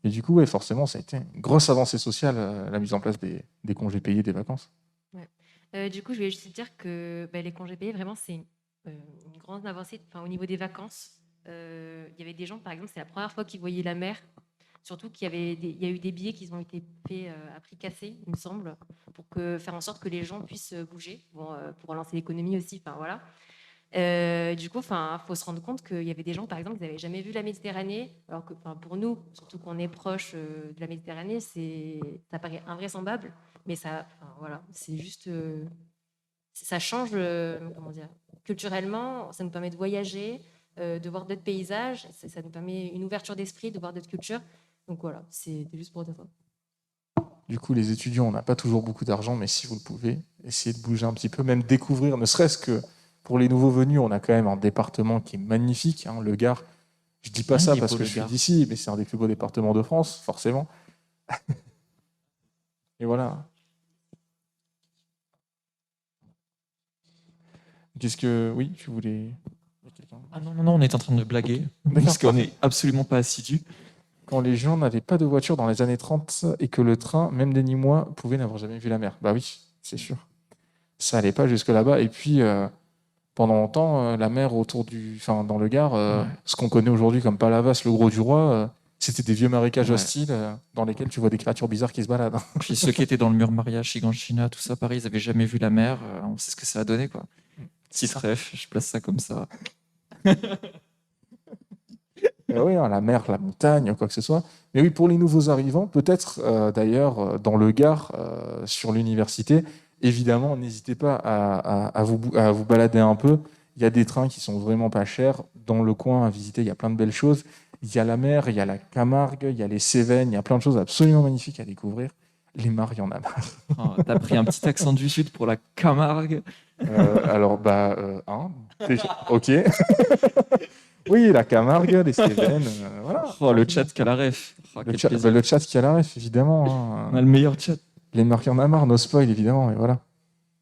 Et du coup, ouais, forcément, ça a été une grosse avancée sociale, la mise en place des congés payés des vacances. Ouais. Du coup, je voulais juste dire que bah, les congés payés, vraiment, c'est une grande avancée, enfin, au niveau des vacances. il y avait des gens, par exemple, c'est la première fois qu'ils voyaient la mer. Surtout qu'il y a eu des billets qui ont été faits à prix cassé, il me semble, pour faire en sorte que les gens puissent bouger, pour relancer l'économie aussi. Enfin voilà. Du coup, faut se rendre compte qu'il y avait des gens, par exemple, qui n'avaient jamais vu la Méditerranée, alors que, pour nous, surtout qu'on est proche de la Méditerranée, ça paraît invraisemblable, mais ça, voilà, c'est juste, ça change, comment dire, culturellement, ça nous permet de voyager, de voir d'autres paysages, ça nous permet une ouverture d'esprit, de voir d'autres cultures. Donc voilà, c'était juste pour dire ça. Du coup, les étudiants, on n'a pas toujours beaucoup d'argent, mais si vous le pouvez, essayez de bouger un petit peu, même découvrir, ne serait-ce que pour les nouveaux venus, on a quand même un département qui est magnifique, hein, le Gard. Je dis pas ça parce que je suis d'ici, mais c'est un des plus beaux départements de France, forcément. Et voilà. Qu'est-ce que... Oui, tu voulais... Ah non, on est en train de blaguer, parce qu'on n'est absolument pas assidus. Quand les gens n'avaient pas de voiture dans les années 30 et que le train, même des Nîmois, pouvait n'avoir jamais vu la mer. Bah oui, c'est sûr. Ça allait pas jusque là-bas. Et puis, pendant longtemps, la mer dans le Gard, ce qu'on connaît aujourd'hui comme Palavas, le Gros du Roi, c'était des vieux marécages hostiles dans lesquels tu vois des créatures bizarres qui se baladent. Puis ceux qui étaient dans le mur mariage, Shiganshina, tout ça, pareil, ils n'avaient jamais vu la mer. On sait ce que ça a donné, quoi. Petite ref, je place ça comme ça. Oui, hein, la mer, la montagne, quoi que ce soit. Mais oui, pour les nouveaux arrivants, peut-être d'ailleurs dans le Gard, sur l'université, évidemment, n'hésitez pas à vous balader un peu. Il y a des trains qui sont vraiment pas chers. Dans le coin, à visiter, il y a plein de belles choses. Il y a la mer, il y a la Camargue, il y a les Cévennes, il y a plein de choses absolument magnifiques à découvrir. Les mares, il y en a marre. Oh, t'as pris un petit accent du sud pour la Camargue. Alors, ok. Oui, la Camargue, les Cévennes, voilà. Oh, le chat qui a la ref. Oh, Le chat qui a la ref, évidemment. On a le meilleur chat. Les marques, il y en a marre, no spoil, évidemment, et voilà.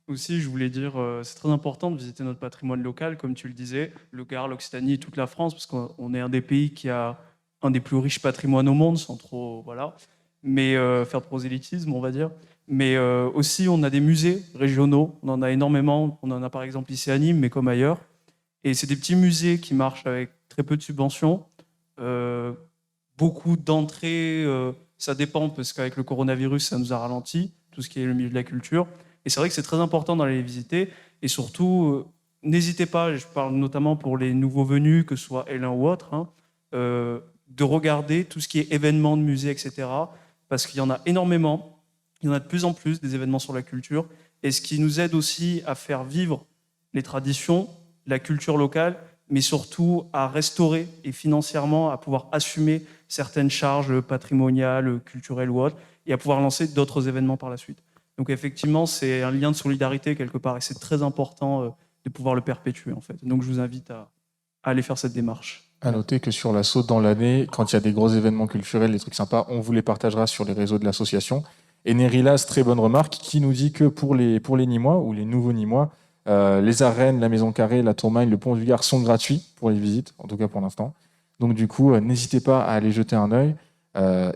Aussi, je voulais dire, c'est très important de visiter notre patrimoine local, comme tu le disais, le Gard, l'Occitanie, toute la France, parce qu'on est un des pays qui a un des plus riches patrimoines au monde, sans trop, voilà, mais faire de prosélytisme, on va dire. Mais aussi, on a des musées régionaux, on en a énormément, on en a par exemple ici à Nîmes, mais comme ailleurs. Et c'est des petits musées qui marchent avec très peu de subventions, beaucoup d'entrées, ça dépend, parce qu'avec le coronavirus, ça nous a ralenti, tout ce qui est le milieu de la culture. Et c'est vrai que c'est très important d'aller les visiter. Et surtout, n'hésitez pas, je parle notamment pour les nouveaux venus, que ce soit L1 ou autre, hein, de regarder tout ce qui est événements de musées, etc. Parce qu'il y en a énormément. Il y en a de plus en plus des événements sur la culture. Et ce qui nous aide aussi à faire vivre les traditions, la culture locale, mais surtout à restaurer et financièrement à pouvoir assumer certaines charges patrimoniales, culturelles ou autres, et à pouvoir lancer d'autres événements par la suite. Donc effectivement, c'est un lien de solidarité quelque part, et c'est très important de pouvoir le perpétuer en fait. Donc je vous invite à aller faire cette démarche. À noter que sur l'assaut dans l'année, quand il y a des gros événements culturels, des trucs sympas, on vous les partagera sur les réseaux de l'association. Et Nerilas, très bonne remarque, qui nous dit que pour les Nîmois, ou les nouveaux Nîmois, les arènes, la Maison Carrée, la Tourmagne, le Pont du Gard sont gratuits pour les visites, en tout cas pour l'instant. Donc du coup, n'hésitez pas à aller jeter un œil.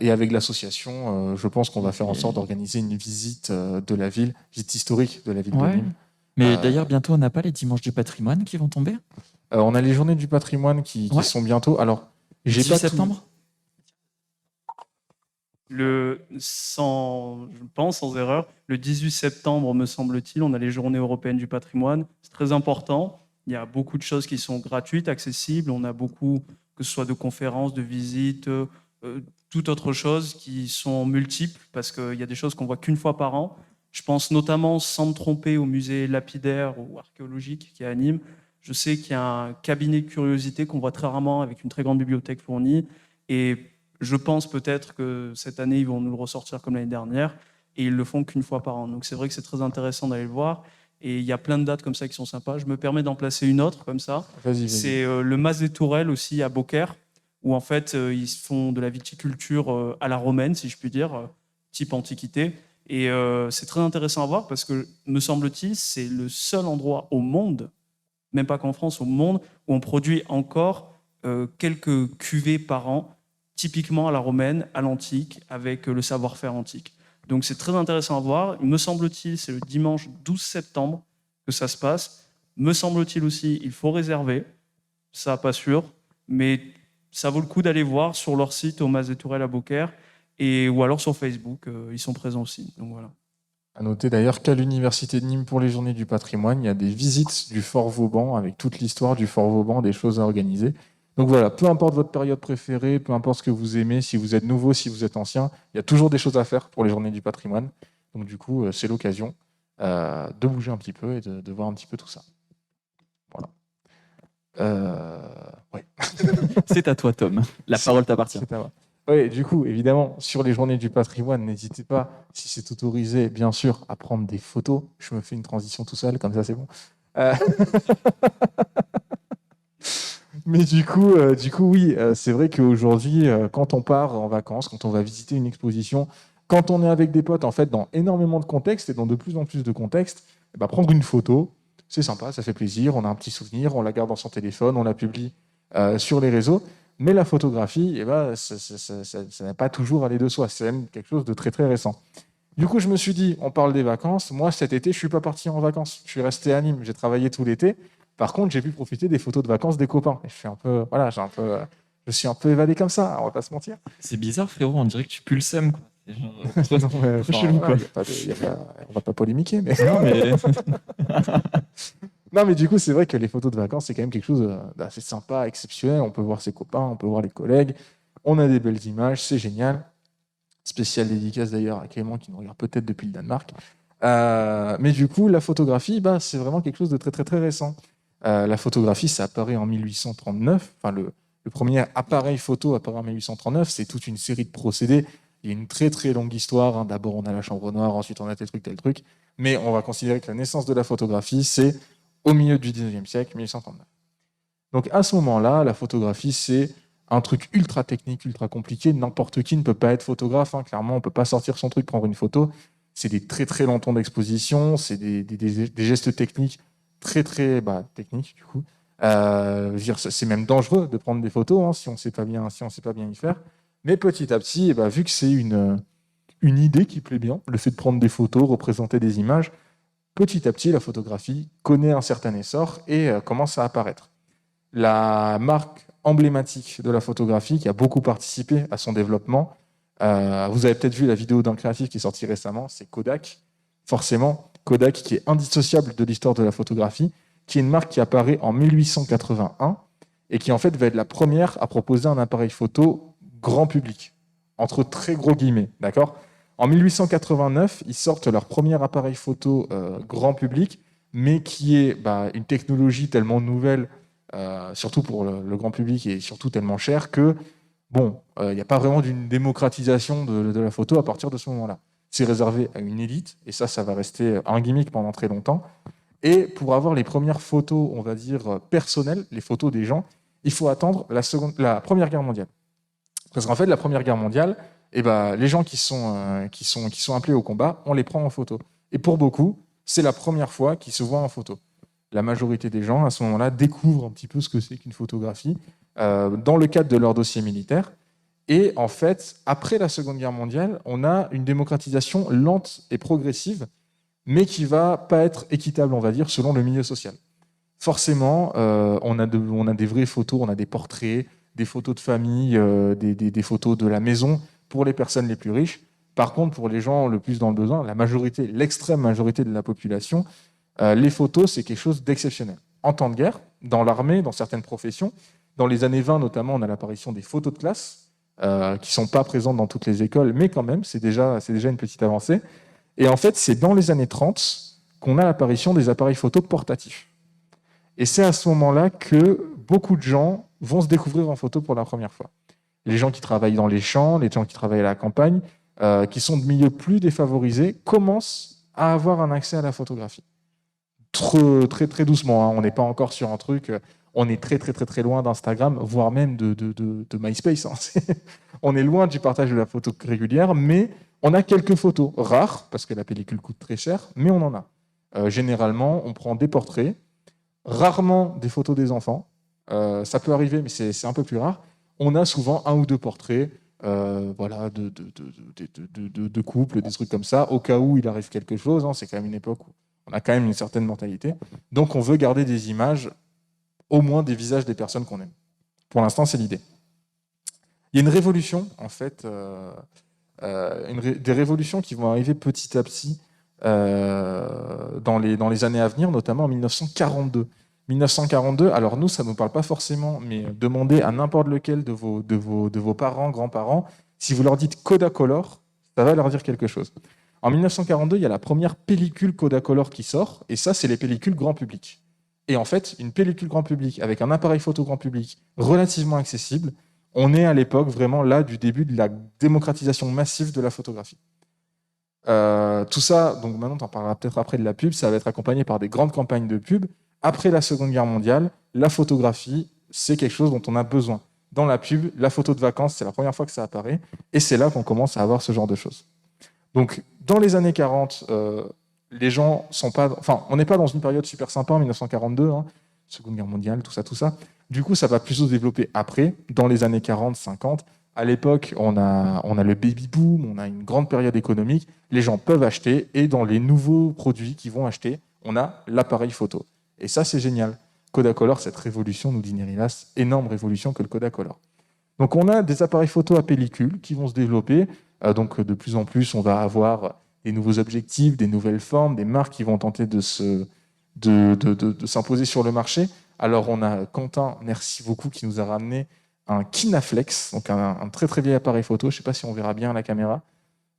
Et avec l'association, je pense qu'on va faire en sorte d'organiser une visite de la ville, visite historique de la ville de Nîmes. Mais d'ailleurs, bientôt, on n'a pas les dimanches du patrimoine qui vont tomber. On a les journées du patrimoine qui sont bientôt. Alors, j'ai pas septembre. Je pense sans erreur, le 18 septembre, me semble-t-il, on a les journées européennes du patrimoine. C'est très important. Il y a beaucoup de choses qui sont gratuites, accessibles. On a beaucoup, que ce soit de conférences, de visites, toute autre chose qui sont multiples, parce qu'il y a des choses qu'on voit qu'une fois par an. Je pense notamment, sans me tromper, au musée lapidaire ou archéologique qui est à Nîmes. Je sais qu'il y a un cabinet de curiosité qu'on voit très rarement, avec une très grande bibliothèque fournie. Et je pense peut-être que cette année, ils vont nous le ressortir comme l'année dernière, et ils le font qu'une fois par an. Donc c'est vrai que c'est très intéressant d'aller le voir. Et il y a plein de dates comme ça qui sont sympas. Je me permets d'en placer une autre comme ça. Vas-y. C'est le Mas des Tourelles aussi à Beaucaire, où en fait ils font de la viticulture à la romaine, si je puis dire, type antiquité. Et c'est très intéressant à voir parce que, me semble-t-il, c'est le seul endroit au monde, même pas qu'en France, au monde, où on produit encore quelques cuvées par an, typiquement à la romaine, à l'antique, avec le savoir-faire antique. Donc c'est très intéressant à voir. Me semble-t-il, c'est le dimanche 12 septembre que ça se passe. Me semble-t-il aussi, il faut réserver, ça pas sûr, Mais ça vaut le coup d'aller voir sur leur site, Thomas et Tourelle à Beaucaire, ou alors sur Facebook, ils sont présents aussi. Donc voilà. À noter d'ailleurs qu'à l'Université de Nîmes, pour les Journées du patrimoine, il y a des visites du Fort Vauban avec toute l'histoire du Fort Vauban, des choses à organiser. Donc voilà, peu importe votre période préférée, peu importe ce que vous aimez, si vous êtes nouveau, si vous êtes ancien, il y a toujours des choses à faire pour les Journées du patrimoine. Donc du coup, c'est l'occasion de bouger un petit peu et de voir un petit peu tout ça. Voilà. Ouais. C'est à toi, Tom. La parole t'appartient. C'est à moi. Oui, du coup, évidemment, sur les Journées du patrimoine, n'hésitez pas, si c'est autorisé, bien sûr, à prendre des photos. Je me fais une transition tout seul, comme ça c'est bon. Mais du coup, oui, c'est vrai qu'aujourd'hui, quand on part en vacances, quand on va visiter une exposition, quand on est avec des potes, en fait, dans énormément de contextes et dans de plus en plus de contextes, prendre une photo, c'est sympa, ça fait plaisir, on a un petit souvenir, on la garde dans son téléphone, on la publie sur les réseaux. Mais la photographie, ça n'a pas toujours allé de soi. C'est même quelque chose de très, très récent. Du coup, je me suis dit, on parle des vacances. Moi, cet été, je ne suis pas parti en vacances. Je suis resté à Nîmes. J'ai travaillé tout l'été. Par contre, j'ai pu profiter des photos de vacances des copains. Et je suis un peu évadé comme ça, on va pas se mentir. C'est bizarre, frérot, on dirait que tu pues le seum, quoi. C'est genre... Non, mais, trop chelou, quoi. On va pas polémiquer, mais... Non, mais... Non, mais du coup, c'est vrai que les photos de vacances, c'est quand même quelque chose d'assez sympa, exceptionnel. On peut voir ses copains, on peut voir les collègues. On a des belles images, c'est génial. Spéciale dédicace d'ailleurs à Clément qui nous regarde peut-être depuis le Danemark. Mais du coup, la photographie, c'est vraiment quelque chose de très, très, très récent. La photographie, ça apparaît en 1839. Enfin, le premier appareil photo apparaît en 1839. C'est toute une série de procédés. Il y a une très, très longue histoire. Hein. D'abord, on a la chambre noire, ensuite, on a tel truc. Mais on va considérer que la naissance de la photographie, c'est au milieu du 19e siècle, 1839. Donc à ce moment-là, la photographie, c'est un truc ultra technique, ultra compliqué. N'importe qui ne peut pas être photographe. Hein. Clairement, on ne peut pas sortir son truc, prendre une photo. C'est des très très longs temps d'exposition, c'est des gestes techniques très très techniques du coup. C'est même dangereux de prendre des photos hein, si on ne sait pas bien y faire. Mais petit à petit, vu que c'est une idée qui plaît bien, le fait de prendre des photos, représenter des images, petit à petit, la photographie connaît un certain essor et commence à apparaître. La marque emblématique de la photographie qui a beaucoup participé à son développement, vous avez peut-être vu la vidéo d'un créatif qui est sortie récemment, c'est Kodak. Forcément, Kodak qui est indissociable de l'histoire de la photographie, qui est une marque qui apparaît en 1881 et qui en fait va être la première à proposer un appareil photo grand public, entre très gros guillemets, d'accord ? En 1889, ils sortent leur premier appareil photo grand public, mais qui est une technologie tellement nouvelle, surtout pour le grand public et surtout tellement chère que il n'y a pas vraiment d'une démocratisation de la photo à partir de ce moment-là. C'est réservé à une élite, et ça va rester un gimmick pendant très longtemps. Et pour avoir les premières photos, on va dire, personnelles, les photos des gens, il faut attendre la Première Guerre mondiale. Parce qu'en fait, la Première Guerre mondiale, les gens qui sont appelés au combat, on les prend en photo. Et pour beaucoup, c'est la première fois qu'ils se voient en photo. La majorité des gens, à ce moment-là, découvrent un petit peu ce que c'est qu'une photographie dans le cadre de leur dossier militaire. Et en fait, après la Seconde Guerre mondiale, on a une démocratisation lente et progressive, mais qui ne va pas être équitable, on va dire, selon le milieu social. Forcément, on a des vraies photos, on a des portraits, des photos de famille, des photos de la maison pour les personnes les plus riches. Par contre, pour les gens le plus dans le besoin, l'extrême majorité de la population, les photos, c'est quelque chose d'exceptionnel. En temps de guerre, dans l'armée, dans certaines professions, dans les années 20 notamment, on a l'apparition des photos de classe, qui ne sont pas présentes dans toutes les écoles, mais quand même, c'est déjà une petite avancée. Et en fait, c'est dans les années 30 qu'on a l'apparition des appareils photo portatifs. Et c'est à ce moment-là que beaucoup de gens vont se découvrir en photo pour la première fois. Les gens qui travaillent dans les champs, les gens qui travaillent à la campagne, qui sont de milieux plus défavorisés, commencent à avoir un accès à la photographie. Très, très doucement, hein. On n'est pas encore sur un truc... On est très, très, très, très loin d'Instagram, voire même de MySpace. Hein. On est loin du partage de la photo régulière, mais on a quelques photos rares, parce que la pellicule coûte très cher, mais on en a. Généralement, on prend des portraits, rarement des photos des enfants. Ça peut arriver, mais c'est un peu plus rare. On a souvent un ou deux portraits de couples, des trucs comme ça, au cas où il arrive quelque chose. Hein. C'est quand même une époque où on a quand même une certaine mentalité. Donc, on veut garder des images, au moins des visages des personnes qu'on aime. Pour l'instant, c'est l'idée. Il y a une révolution, en fait, des révolutions qui vont arriver petit à petit dans les années à venir, notamment en 1942. 1942, alors nous, ça ne nous parle pas forcément, mais demandez à n'importe lequel de vos parents, grands-parents, si vous leur dites Kodacolor, ça va leur dire quelque chose. En 1942, il y a la première pellicule Kodacolor qui sort, et ça, c'est les pellicules grand public. Et en fait, une pellicule grand public avec un appareil photo grand public relativement accessible, on est à l'époque vraiment là du début de la démocratisation massive de la photographie. Tout ça, donc maintenant, tu en parleras peut-être après de la pub, ça va être accompagné par des grandes campagnes de pub. Après la Seconde Guerre mondiale, la photographie, c'est quelque chose dont on a besoin. Dans la pub, la photo de vacances, c'est la première fois que ça apparaît, et c'est là qu'on commence à avoir ce genre de choses. Donc, dans les années 40, les gens sont pas... Enfin, on n'est pas dans une période super sympa en 1942, hein, Seconde Guerre mondiale, tout ça. Du coup, ça va plutôt se développer après, dans les années 40, 50. À l'époque, on a le baby-boom, on a une grande période économique, les gens peuvent acheter, et dans les nouveaux produits qu'ils vont acheter, on a l'appareil photo. Et ça, c'est génial. Kodacolor, cette révolution, nous dit Nerilas, énorme révolution que le Kodacolor. Donc, on a des appareils photo à pellicule qui vont se développer. Donc, de plus en plus, on va avoir des nouveaux objectifs, des nouvelles formes, des marques qui vont tenter de s'imposer sur le marché. Alors, on a Quentin, merci beaucoup, qui nous a ramené un Kinaflex, donc un très très vieil appareil photo. Je ne sais pas si on verra bien à la caméra.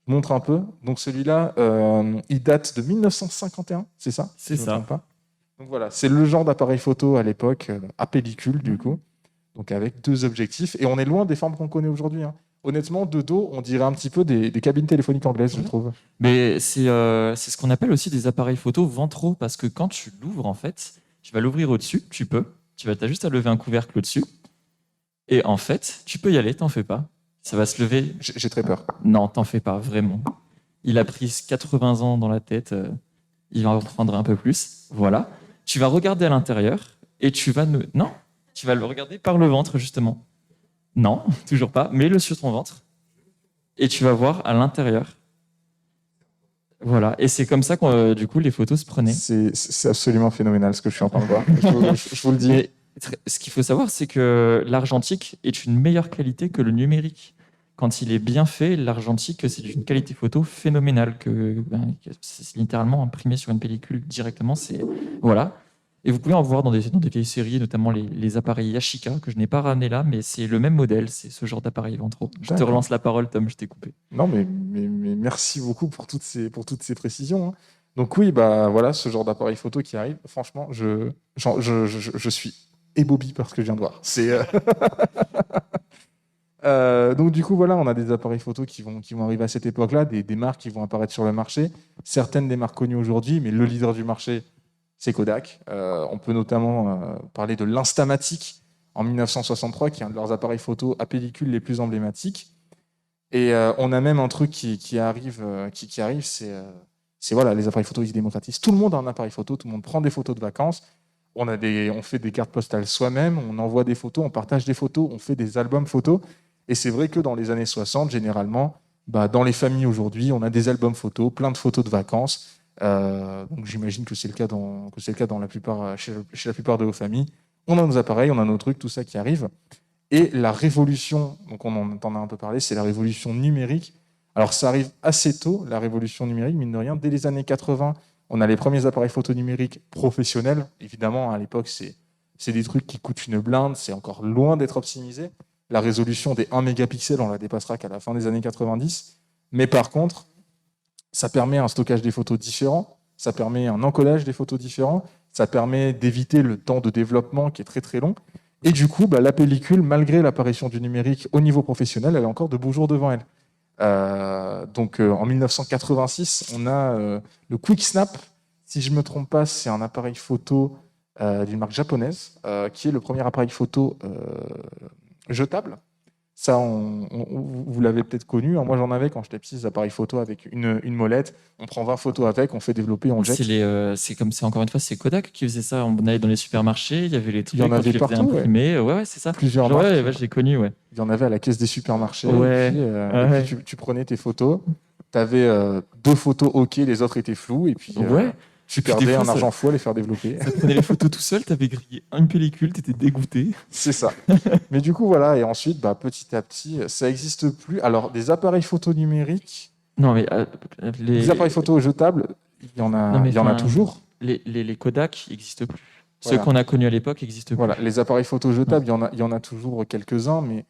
Je montre un peu. Donc, celui-là, il date de 1951, c'est ça? C'est ça. Donc voilà, c'est le genre d'appareil photo à l'époque, à pellicule du coup, donc avec deux objectifs. Et on est loin des formes qu'on connaît aujourd'hui. Hein. Honnêtement, de dos, on dirait un petit peu des cabines téléphoniques anglaises, je trouve. Mais c'est ce qu'on appelle aussi des appareils photo ventraux, parce que quand tu l'ouvres, en fait, tu vas l'ouvrir au-dessus, tu as juste à lever un couvercle au-dessus, et en fait, tu peux y aller, t'en fais pas. Ça va se lever. J'ai très peur. Non, t'en fais pas, vraiment. Il a pris 80 ans dans la tête, il va en prendre un peu plus. Voilà. Tu vas regarder à l'intérieur et tu vas le regarder par le ventre, justement. Non, toujours pas. Mets-le sur ton ventre et tu vas voir à l'intérieur. Voilà. Et c'est comme ça que, du coup, les photos se prenaient. C'est absolument phénoménal ce que je suis en train de voir. Je vous le dis. Mais ce qu'il faut savoir, c'est que l'argentique est une meilleure qualité que le numérique. Quand il est bien fait, l'argentique, c'est d'une qualité photo phénoménale. Que c'est littéralement imprimé sur une pellicule directement. Voilà. Et vous pouvez en voir dans des vieilles séries, notamment les appareils Yashica, que je n'ai pas ramené là, mais c'est le même modèle, c'est ce genre d'appareil ventraux. Je te relance la parole, Tom, je t'ai coupé. Non, mais merci beaucoup pour toutes ces précisions. Hein. Donc oui, bah voilà, ce genre d'appareil photo qui arrive. Franchement, je suis ébobie par ce que je viens de voir. Donc du coup, voilà, on a des appareils photo qui vont arriver à cette époque-là, des marques qui vont apparaître sur le marché. Certaines des marques connues aujourd'hui, mais le leader du marché, c'est Kodak. On peut notamment parler de l'Instamatic en 1963, qui est un de leurs appareils photo à pellicule les plus emblématiques. Et on a même un truc qui arrive, c'est voilà, les appareils photo qui se démocratisent. Tout le monde a un appareil photo, tout le monde prend des photos de vacances. On fait des cartes postales soi-même, on envoie des photos, on partage des photos, on fait des albums photos. Et c'est vrai que dans les années 60, généralement, dans les familles aujourd'hui, on a des albums photos, plein de photos de vacances. Donc j'imagine que c'est le cas dans la plupart, chez la plupart de vos familles. On a nos appareils, on a nos trucs, tout ça qui arrive. Et la révolution, donc on en a un peu parlé, c'est la révolution numérique. Alors ça arrive assez tôt, la révolution numérique, mine de rien. Dès les années 80, on a les premiers appareils photo numériques professionnels. Évidemment, à l'époque, c'est des trucs qui coûtent une blinde, c'est encore loin d'être optimisé. La résolution des 1 mégapixel, on la dépassera qu'à la fin des années 90. Mais par contre, ça permet un stockage des photos différent, ça permet un encodage des photos différents, ça permet d'éviter le temps de développement qui est très très long. Et du coup, la pellicule, malgré l'apparition du numérique au niveau professionnel, elle a encore de beaux jours devant elle. Donc en 1986, on a le Quick Snap. Si je ne me trompe pas, c'est un appareil photo d'une marque japonaise qui est le premier appareil photo jetable. Ça, vous l'avez peut-être connu. Moi, j'en avais quand j'étais petit, des appareils photo avec une molette. On prend 20 photos avec, on fait développer, on jette. C'est encore une fois, c'est Kodak qui faisait ça. On allait dans les supermarchés, il y avait les trucs, il y en avait partout, imprimer. Ouais, c'est ça. Plusieurs marques. Ouais, je l'ai connu, ouais. Il y en avait à la caisse des supermarchés. Ouais. Et puis tu prenais tes photos. Tu avais 2 photos OK, les autres étaient floues. Et puis, ouais. Tu Puis des perdais fois, un argent fou à les faire développer. ça prenait les photos tout seul, t'avais grillé une pellicule, t'étais dégoûté. C'est ça. Mais du coup, voilà. Et ensuite, petit à petit, ça n'existe plus. Alors, des appareils photo numériques, Non, mais des appareils photo jetables, il y en Non, a, mais il y en a enfin, toujours. les Kodak n'existent plus. Ceux Voilà. qu'on a connus à l'époque n'existent Voilà, plus. les appareils photo jetables, il y en a toujours quelques-uns, mais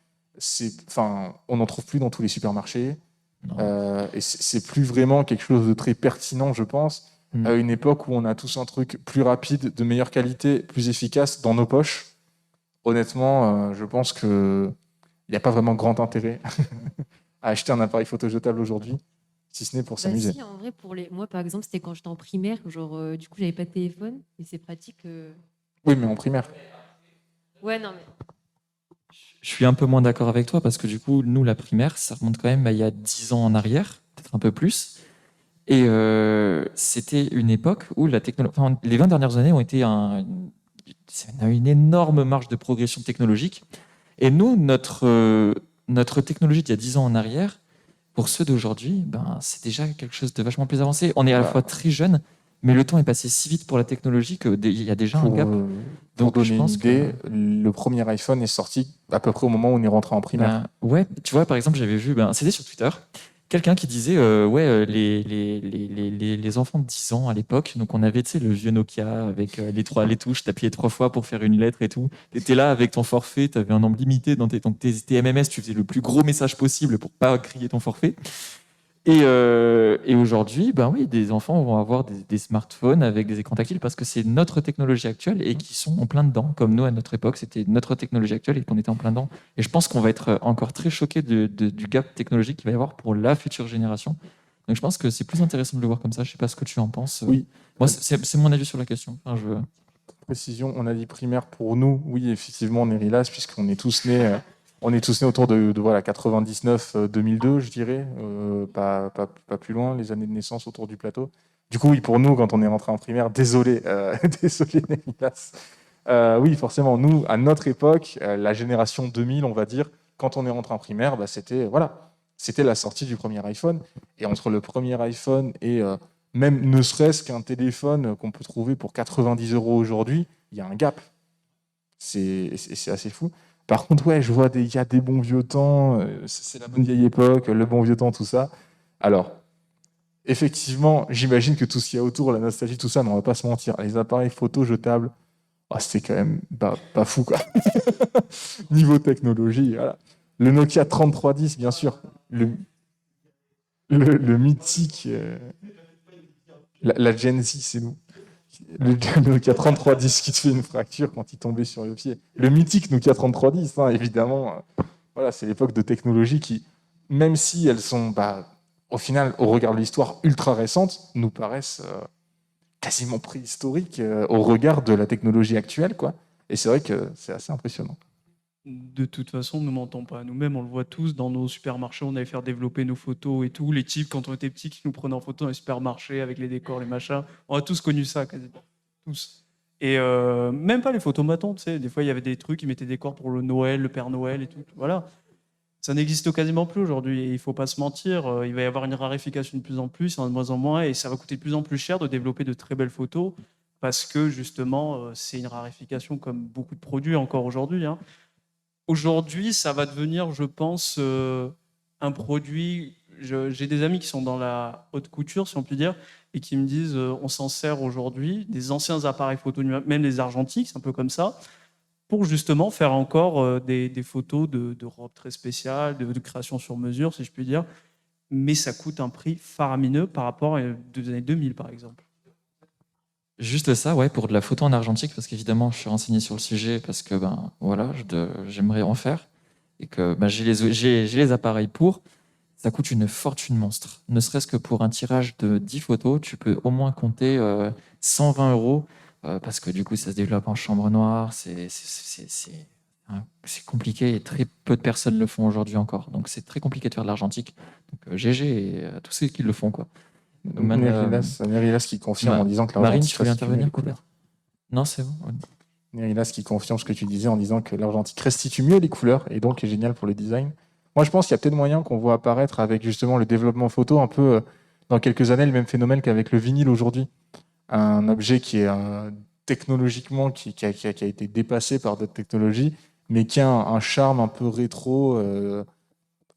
on n'en trouve plus dans tous les supermarchés. Non. Et c'est plus vraiment quelque chose de très pertinent, je pense, Mm. à une époque où on a tous un truc plus rapide, de meilleure qualité, plus efficace dans nos poches. Honnêtement, je pense qu'il n'y a pas vraiment grand intérêt à acheter un appareil photo jetable aujourd'hui, si ce n'est pour Bah s'amuser. si, en vrai, moi, par exemple, c'était quand j'étais en primaire, genre, du coup, j'avais pas de téléphone, et c'est pratique. Oui, mais en primaire. Ouais, non, mais Je suis un peu moins d'accord avec toi parce que du coup, nous, la primaire, ça remonte quand même à il y a 10 ans en arrière, peut-être un peu plus. Et c'était une époque où la technologie, les 20 dernières années ont été une énorme marge de progression technologique. Et nous, notre technologie d'il y a 10 ans en arrière, pour ceux d'aujourd'hui, c'est déjà quelque chose de vachement plus avancé. On est à la Bah. fois très jeune, mais le temps est passé si vite pour la technologie qu'il y a déjà un Pour, gap. pour Donc, donner je une pense que- idée, le premier iPhone est sorti à peu près au moment où on est rentré en primaire. Ouais, tu vois, par exemple, j'avais vu, c'était sur Twitter, quelqu'un qui disait, les enfants de 10 ans à l'époque, donc on avait, tu sais, le vieux Nokia avec les touches, t'appuyais 3 fois pour faire une lettre et tout. T'étais là avec ton forfait, t'avais un nombre limité dans tes MMS, tu faisais le plus gros message possible pour pas crier ton forfait. Et aujourd'hui, oui, des enfants vont avoir des smartphones avec des écrans tactiles parce que c'est notre technologie actuelle et qui sont en plein dedans. Comme nous, à notre époque, c'était notre technologie actuelle et qu'on était en plein dedans. Et je pense qu'on va être encore très choqués du gap technologique qu'il va y avoir pour la future génération. Donc je pense que c'est plus intéressant de le voir comme ça. Je sais pas ce que tu en penses. Oui. Moi, c'est mon avis sur la question. Précision, on a dit primaire pour nous. Oui, effectivement, on est Rilas, puisqu'on est tous nés. On est tous nés autour de 99-2002, je dirais, pas plus loin, les années de naissance autour du plateau. Du coup, oui, pour nous, quand on est rentré en primaire, désolé, désolé, Nicolas. Oui, forcément, nous, à notre époque, la génération 2000, on va dire, quand on est rentré en primaire, c'était la sortie du premier iPhone. Et entre le premier iPhone et même ne serait-ce qu'un téléphone qu'on peut trouver pour 90 € aujourd'hui, il y a un gap. C'est assez fou. Par contre, ouais, je vois il y a des bons vieux temps, c'est la bonne vieille époque, le bon vieux temps, tout ça. Alors, effectivement, j'imagine que tout ce qu'il y a autour, la nostalgie, tout ça, on va pas se mentir. Les appareils photo jetables, c'était quand même pas fou, quoi. Niveau technologie, voilà. Le Nokia 3310, bien sûr. Le mythique. La Gen Z, c'est nous. Le Nokia 3310 qui te fait une fracture quand il tombait sur le pied. Le mythique Nokia 3310, évidemment. Voilà, c'est l'époque de technologie qui, même si elles sont, au final, au regard de l'histoire, ultra récentes, nous paraissent quasiment préhistoriques au regard de la technologie actuelle, quoi. Et c'est vrai que c'est assez impressionnant. De toute façon, ne mentons pas à nous-mêmes, on le voit tous dans nos supermarchés, on allait faire développer nos photos et tout. Les types, quand on était petits, qui nous prenaient en photo dans les supermarchés avec les décors, les machins, on a tous connu ça, quasiment. Tous. Et même pas les photomatons, tu sais, des fois il y avait des trucs, ils mettaient des décors pour le Noël, le Père Noël et tout. Voilà. Ça n'existe quasiment plus aujourd'hui et il faut pas se mentir, il va y avoir une raréfication de plus en plus, de moins en moins, et ça va coûter de plus en plus cher de développer de très belles photos parce que justement, c'est une raréfication comme beaucoup de produits encore aujourd'hui. Aujourd'hui, ça va devenir, je pense, un produit. J'ai des amis qui sont dans la haute couture, si on peut dire, et qui me disent on s'en sert aujourd'hui, des anciens appareils photo, même les argentiques, c'est un peu comme ça, pour justement faire encore des photos de robes très spéciales, de création sur mesure, si je puis dire. Mais ça coûte un prix faramineux par rapport aux années 2000, par exemple. Juste ça, ouais, pour de la photo en argentique, parce qu'évidemment, je suis renseigné sur le sujet, parce que j'aimerais en faire, et que j'ai les appareils pour. Ça coûte une fortune monstre. Ne serait-ce que pour un tirage de 10 photos, tu peux au moins compter 120 €, parce que du coup, ça se développe en chambre noire, c'est compliqué, et très peu de personnes le font aujourd'hui encore. Donc c'est très compliqué de faire de l'argentique. Donc GG à tous ceux qui le font, quoi. Nerilas qui confirme en disant que Marine, l'argentique tu voulais restitue intervenir mieux les couleurs. peut-être? Non, c'est bon. Nerilas qui confirme ce que tu disais en disant que l'argentique restitue mieux les couleurs et donc est génial pour le design. Moi, je pense qu'il y a peut-être moyen qu'on voit apparaître avec justement le développement photo un peu dans quelques années le même phénomène qu'avec le vinyle aujourd'hui. un objet qui est technologiquement qui a été dépassé par d'autres technologies, mais qui a un charme un peu rétro,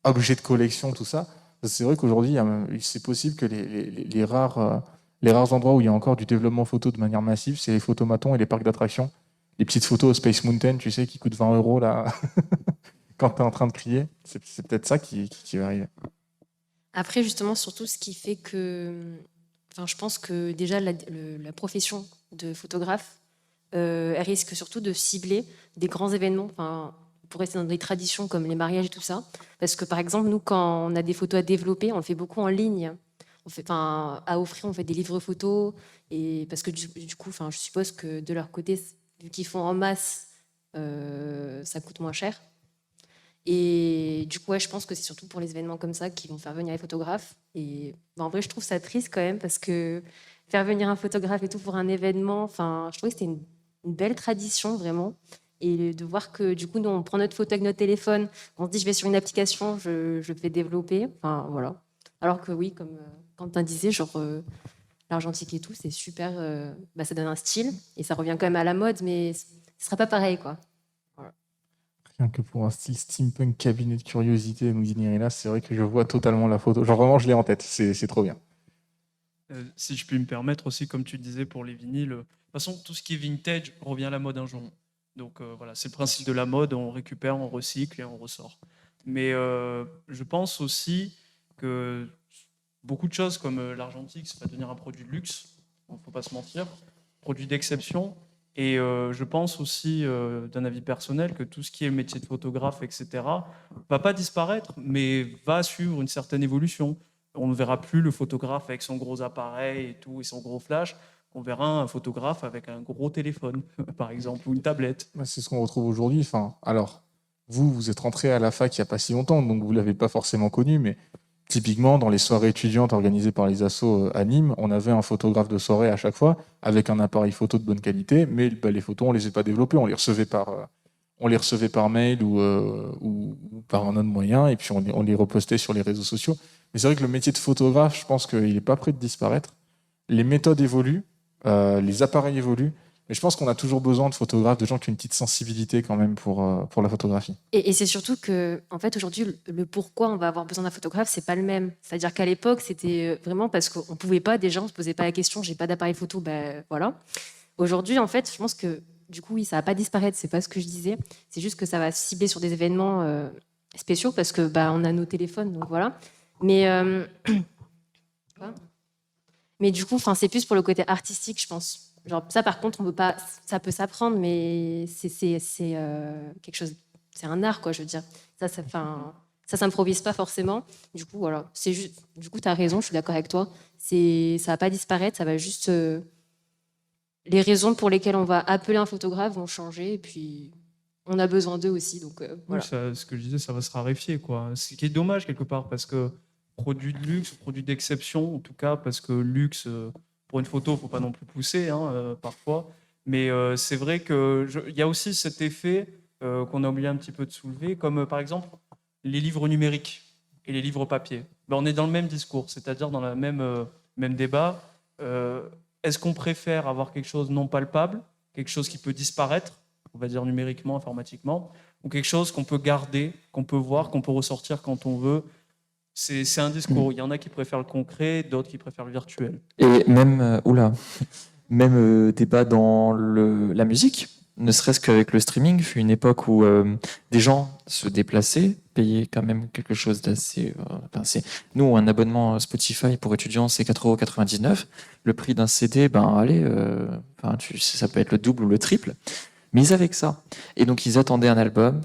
objet de collection, tout ça. C'est vrai qu'aujourd'hui, c'est possible que les rares endroits où il y a encore du développement photo de manière massive, c'est les photomatons et les parcs d'attractions. Les petites photos au Space Mountain, tu sais, qui coûtent 20 € là, quand tu es en train de crier. C'est peut-être ça qui va arriver. Après, justement, surtout, ce qui fait que. Enfin, je pense que déjà, la profession de photographe, elle risque surtout de cibler des grands événements. Enfin, pour rester dans des traditions comme les mariages et tout ça. Parce que, par exemple, nous, quand on a des photos à développer, on le fait beaucoup en ligne. À offrir, on fait des livres photos. Et parce que, du coup, je suppose que de leur côté, vu qu'ils font en masse, ça coûte moins cher. Et du coup, ouais, je pense que c'est surtout pour les événements comme ça qu'ils vont faire venir les photographes. Et en vrai, je trouve ça triste quand même parce que faire venir un photographe et tout pour un événement, je trouvais que c'était une belle tradition vraiment. Et de voir que du coup, nous, on prend notre photo avec notre téléphone, on se dit je vais sur une application, je fais développer. Enfin, voilà. Alors que oui, comme Quentin disait, genre l'argentique et tout, c'est super. Ça donne un style et ça revient quand même à la mode, mais ce sera pas pareil, quoi. Rien que pour un style steampunk cabinet de curiosité, nous dit là, c'est vrai que je vois totalement la photo. Genre vraiment, je l'ai en tête. C'est trop bien. Si je puis me permettre aussi, comme tu disais pour les vinyles, de toute façon, tout ce qui est vintage revient à la mode un jour. Donc voilà, c'est le principe de la mode, on récupère, on recycle et on ressort. Mais je pense aussi que beaucoup de choses comme l'argentique, ça va devenir un produit de luxe, il ne faut pas se mentir, produit d'exception. Et je pense aussi, d'un avis personnel, que tout ce qui est métier de photographe, etc., va pas disparaître, mais va suivre une certaine évolution. On ne verra plus le photographe avec son gros appareil et tout, et son gros flash. On verra un photographe avec un gros téléphone, par exemple, ou une tablette. C'est ce qu'on retrouve aujourd'hui. Enfin, alors, vous êtes rentré à la fac il n'y a pas si longtemps, donc vous ne l'avez pas forcément connu, mais typiquement, dans les soirées étudiantes organisées par les assos à Nîmes, on avait un photographe de soirée à chaque fois, avec un appareil photo de bonne qualité, mais les photos, on ne les a pas développées, on les recevait par mail ou par un autre moyen, et puis on les repostait sur les réseaux sociaux. Mais c'est vrai que le métier de photographe, je pense qu'il n'est pas prêt de disparaître. Les méthodes évoluent, les appareils évoluent, mais je pense qu'on a toujours besoin de photographes, de gens qui ont une petite sensibilité quand même pour la photographie. Et c'est surtout que, en fait, aujourd'hui, le pourquoi on va avoir besoin d'un photographe, c'est pas le même. C'est-à-dire qu'à l'époque, c'était vraiment parce qu'on pouvait pas, déjà, on se posait pas la question, j'ai pas d'appareil photo, voilà. Aujourd'hui, en fait, je pense que, du coup, oui, ça va pas disparaître, c'est pas ce que je disais. C'est juste que ça va cibler sur des événements spéciaux parce que, on a nos téléphones, donc voilà. Mais, mais du coup, c'est plus pour le côté artistique, je pense. Genre, ça, par contre, on peut pas, ça peut s'apprendre, mais c'est quelque chose, c'est un art, quoi, je veux dire. Ça s'improvise pas forcément. Du coup, voilà. C'est juste, du coup, tu as raison, je suis d'accord avec toi. Ça va pas disparaître, ça va juste. Les raisons pour lesquelles on va appeler un photographe vont changer, et puis on a besoin d'eux aussi. Donc, voilà. Oui, ce que je disais, ça va se raréfier, quoi. Ce qui est dommage, quelque part, parce que produit de luxe, produit d'exception, en tout cas, parce que luxe. Pour une photo, il ne faut pas non plus pousser, parfois. Mais c'est vrai qu'il y a aussi cet effet qu'on a oublié un petit peu de soulever, comme par exemple les livres numériques et les livres papier. On est dans le même discours, c'est-à-dire dans le même débat. Est-ce qu'on préfère avoir quelque chose non palpable, quelque chose qui peut disparaître, on va dire numériquement, informatiquement, ou quelque chose qu'on peut garder, qu'on peut voir, qu'on peut ressortir quand on veut? C'est un discours. Il y en a qui préfèrent le concret, d'autres qui préfèrent le virtuel. Et même, débat dans la musique, ne serait-ce qu'avec le streaming, fut une époque où des gens se déplaçaient, payaient quand même quelque chose d'assez. Nous, un abonnement Spotify pour étudiants, c'est 4,99 €. Le prix d'un CD, ça peut être le double ou le triple. Mais ils avaient que ça. Et donc, ils attendaient un album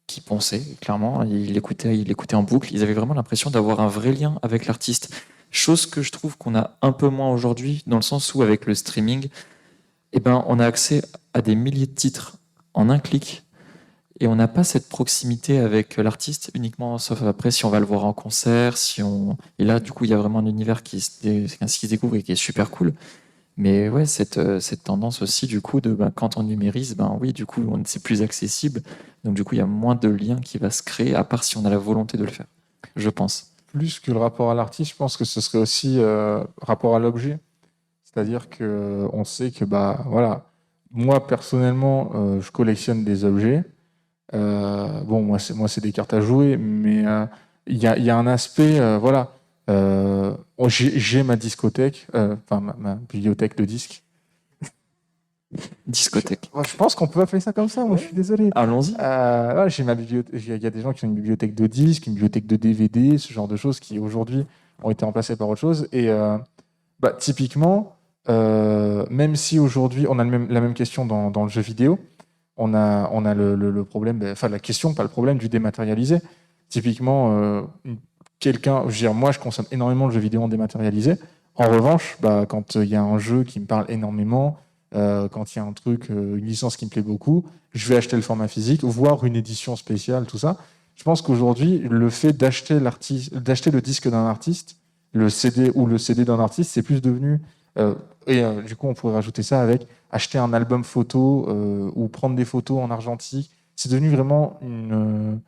qui ponçait, clairement. Ils l'écoutaient en boucle. Ils avaient vraiment l'impression d'avoir un vrai lien avec l'artiste. Chose que je trouve qu'on a un peu moins aujourd'hui, dans le sens où, avec le streaming, on a accès à des milliers de titres en un clic. Et on n'a pas cette proximité avec l'artiste uniquement, sauf après si on va le voir en concert. Et là, du coup, il y a vraiment un univers qui se découvre et qui est super cool. Mais ouais, cette tendance aussi, du coup, quand on numérise, oui, du coup, c'est plus accessible. Donc, du coup, il y a moins de liens qui va se créer, à part si on a la volonté de le faire, je pense. Plus que le rapport à l'artiste, je pense que ce serait aussi rapport à l'objet. C'est-à-dire qu'on sait que, bah, voilà, moi, personnellement, je collectionne des objets. Bon, moi, c'est des cartes à jouer, mais il y a un aspect, voilà. J'ai ma discothèque, enfin ma bibliothèque de disques. Discothèque. Je pense qu'on peut appeler ça comme ça, moi je suis désolé. Allons-y. Ouais, j'ai ma bibliothèque. Il y a des gens qui ont une bibliothèque de disques, une bibliothèque de DVD, ce genre de choses qui aujourd'hui ont été remplacées par autre chose. Et bah, typiquement, même si aujourd'hui on a la même question dans le jeu vidéo, on a le problème, enfin la question, pas le problème du dématérialisé. Typiquement, je veux dire, moi je consomme énormément de jeux vidéo en dématérialisé. En revanche, bah, quand il y a un jeu qui me parle énormément, quand il y a un truc, une licence qui me plaît beaucoup, je vais acheter le format physique, voire une édition spéciale, tout ça. Je pense qu'aujourd'hui, le fait d'acheter le disque d'un artiste, le CD ou le CD d'un artiste, c'est plus devenu. Du coup, on pourrait rajouter ça avec acheter un album photo ou prendre des photos en argentique. C'est devenu vraiment une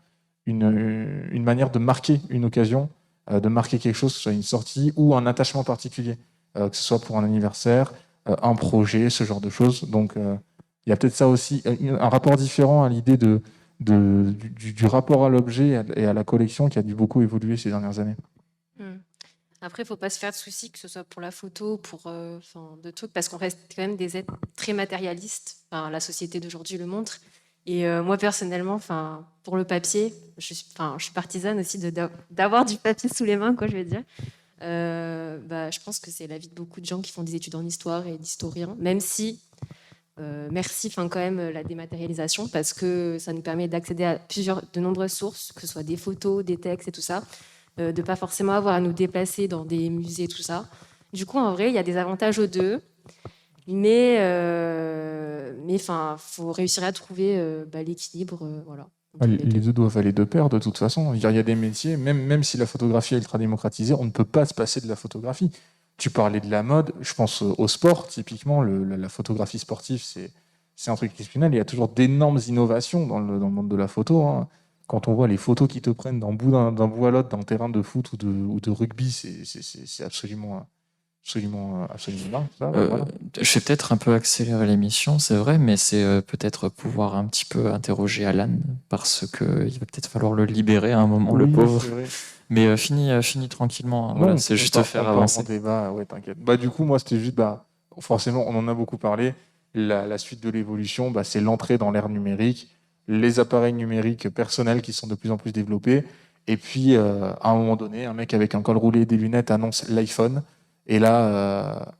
manière de marquer une occasion, de marquer quelque chose, que ce soit une sortie ou un attachement particulier, que ce soit pour un anniversaire, un projet, ce genre de choses. Donc, il y a peut-être ça aussi, un rapport différent à l'idée du rapport à l'objet et à la collection qui a dû beaucoup évoluer ces dernières années. Après, il ne faut pas se faire de soucis, que ce soit pour la photo, pour de trucs, parce qu'on reste quand même des êtres très matérialistes. Enfin, la société d'aujourd'hui le montre. Et moi, personnellement, pour le papier, je suis partisane aussi d'avoir du papier sous les mains, quoi, je vais dire. Je pense que c'est l'avis de beaucoup de gens qui font des études en histoire et d'historiens, même si, merci quand même la dématérialisation, parce que ça nous permet d'accéder à de nombreuses sources, que ce soit des photos, des textes et tout ça, de ne pas forcément avoir à nous déplacer dans des musées, tout ça. Du coup, en vrai, il y a des avantages aux deux, mais faut réussir à trouver l'équilibre, voilà. Les deux doivent aller de pair de toute façon. Il y a des métiers, même si la photographie est ultra démocratisée, on ne peut pas se passer de la photographie. Tu parlais de la mode, je pense au sport, typiquement, la photographie sportive, c'est un truc exceptionnel. Il y a toujours d'énormes innovations dans le monde de la photo, hein. Quand on voit les photos qui te prennent d'un bout à l'autre, d'un terrain de foot ou de rugby, c'est absolument dingue. Ça, voilà. Je vais peut-être un peu accélérer l'émission, c'est vrai, mais c'est peut-être pouvoir un petit peu interroger Alan, parce qu'il va peut-être falloir le libérer à un moment, le Oui, pauvre. c'est vrai. Mais fini tranquillement. Voilà, c'est juste faire avancer. Débat, ouais, t'inquiète. Du coup, moi, c'était juste, forcément, on en a beaucoup parlé. La suite de l'évolution, c'est l'entrée dans l'ère numérique, les appareils numériques personnels qui sont de plus en plus développés. Et puis, à un moment donné, un mec avec un col roulé et des lunettes annonce l'iPhone. Et là,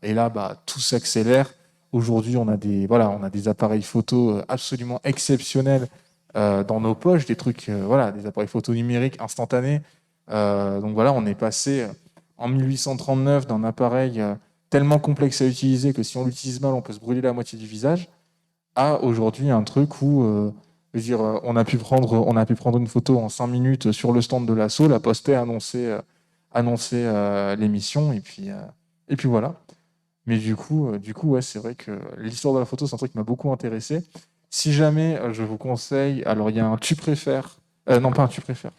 tout s'accélère. Aujourd'hui, on a des appareils photo absolument exceptionnels dans nos poches, des trucs, des appareils photo numériques instantanés. Donc voilà, on est passé en 1839 d'un appareil tellement complexe à utiliser que si on l'utilise mal, on peut se brûler la moitié du visage, à aujourd'hui un truc où je veux dire, on a pu prendre une photo en 5 minutes sur le stand de l'assaut, la poster, annoncer l'émission, et puis voilà. Mais du coup, ouais, c'est vrai que l'histoire de la photo, c'est un truc qui m'a beaucoup intéressé. Si jamais je vous conseille, alors il y a un tu préfères, non pas un tu préfères.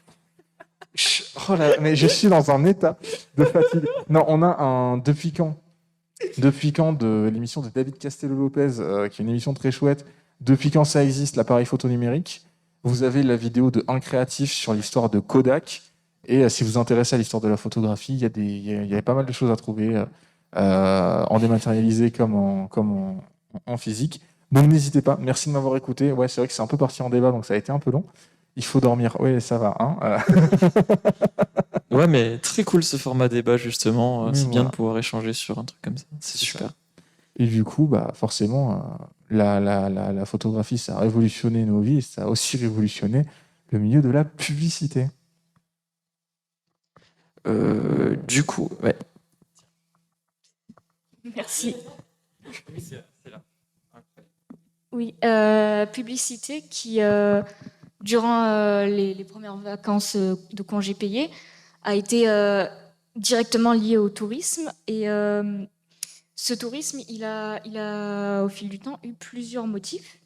Oh là, mais je suis dans un état de fatigue. Non, on a un Depuis quand de l'émission de David Castello-Lopez, qui est une émission très chouette. Depuis quand ça existe, l'appareil photo numérique. Vous avez la vidéo de Un créatif sur l'histoire de Kodak. Et si vous vous intéressez à l'histoire de la photographie, il y a pas mal de choses à trouver en dématérialisé comme en physique. Donc n'hésitez pas. Merci de m'avoir écouté. Ouais, c'est vrai que c'est un peu parti en débat, donc ça a été un peu long. Il faut dormir. Oui, ça va. Hein. Ouais, mais très cool ce format débat, justement. Mais C'est bien voilà. de pouvoir échanger sur un truc comme ça. C'est super. Ça. Et du coup, forcément, la photographie, ça a révolutionné nos vies et ça a aussi révolutionné le milieu de la publicité. Du coup, ouais. Merci. Oui, publicité qui, durant les premières vacances de congés payés, a été directement lié au tourisme. Et ce tourisme, il a, au fil du temps, eu plusieurs motifs.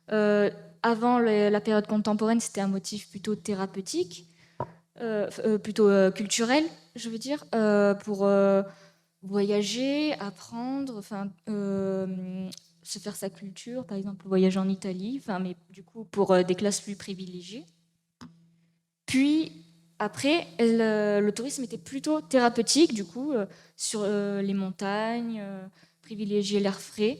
Avant la période contemporaine, c'était un motif plutôt thérapeutique, plutôt culturel, je veux dire, pour voyager, apprendre, enfin, se faire sa culture, par exemple voyager en Italie, enfin, mais du coup pour des classes plus privilégiées. Puis après, le tourisme était plutôt thérapeutique, du coup, sur les montagnes, privilégier l'air frais.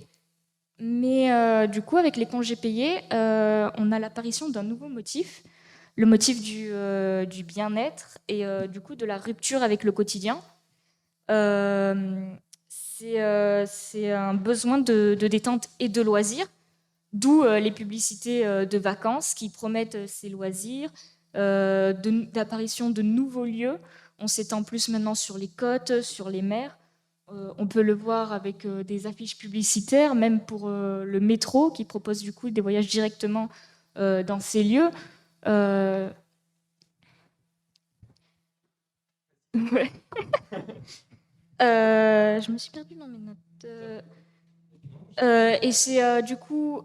Mais du coup, avec les congés payés, on a l'apparition d'un nouveau motif, le motif du bien-être et du coup de la rupture avec le quotidien. C'est un besoin de détente et de loisirs, d'où les publicités de vacances qui promettent ces loisirs, d'apparition de nouveaux lieux. On s'étend plus maintenant sur les côtes, sur les mers. On peut le voir avec des affiches publicitaires, même pour le métro qui propose du coup des voyages directement dans ces lieux. Ouais. Je me suis perdue dans mes notes. Et c'est du coup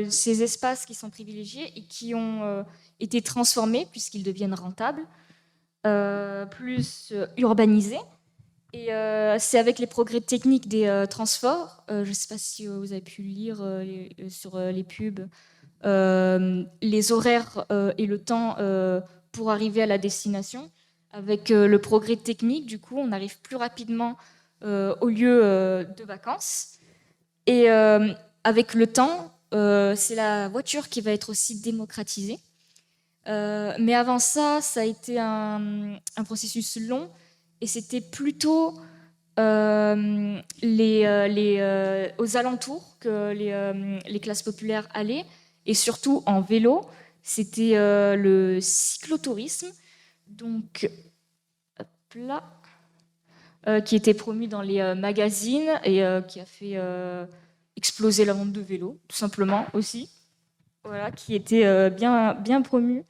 ces espaces qui sont privilégiés et qui ont été transformés puisqu'ils deviennent rentables, plus urbanisés. Et c'est avec les progrès techniques des transports, je ne sais pas si vous avez pu lire sur les pubs, les horaires et le temps pour arriver à la destination. Avec le progrès technique, du coup, on arrive plus rapidement au lieu de vacances. Et avec le temps, c'est la voiture qui va être aussi démocratisée. Mais avant ça, ça a été un processus long et c'était plutôt aux alentours que les classes populaires allaient et surtout en vélo. C'était le cyclotourisme, donc hop là, qui était promu dans les magazines et qui a fait exploser la vente de vélos, tout simplement aussi. Voilà, qui était bien promu.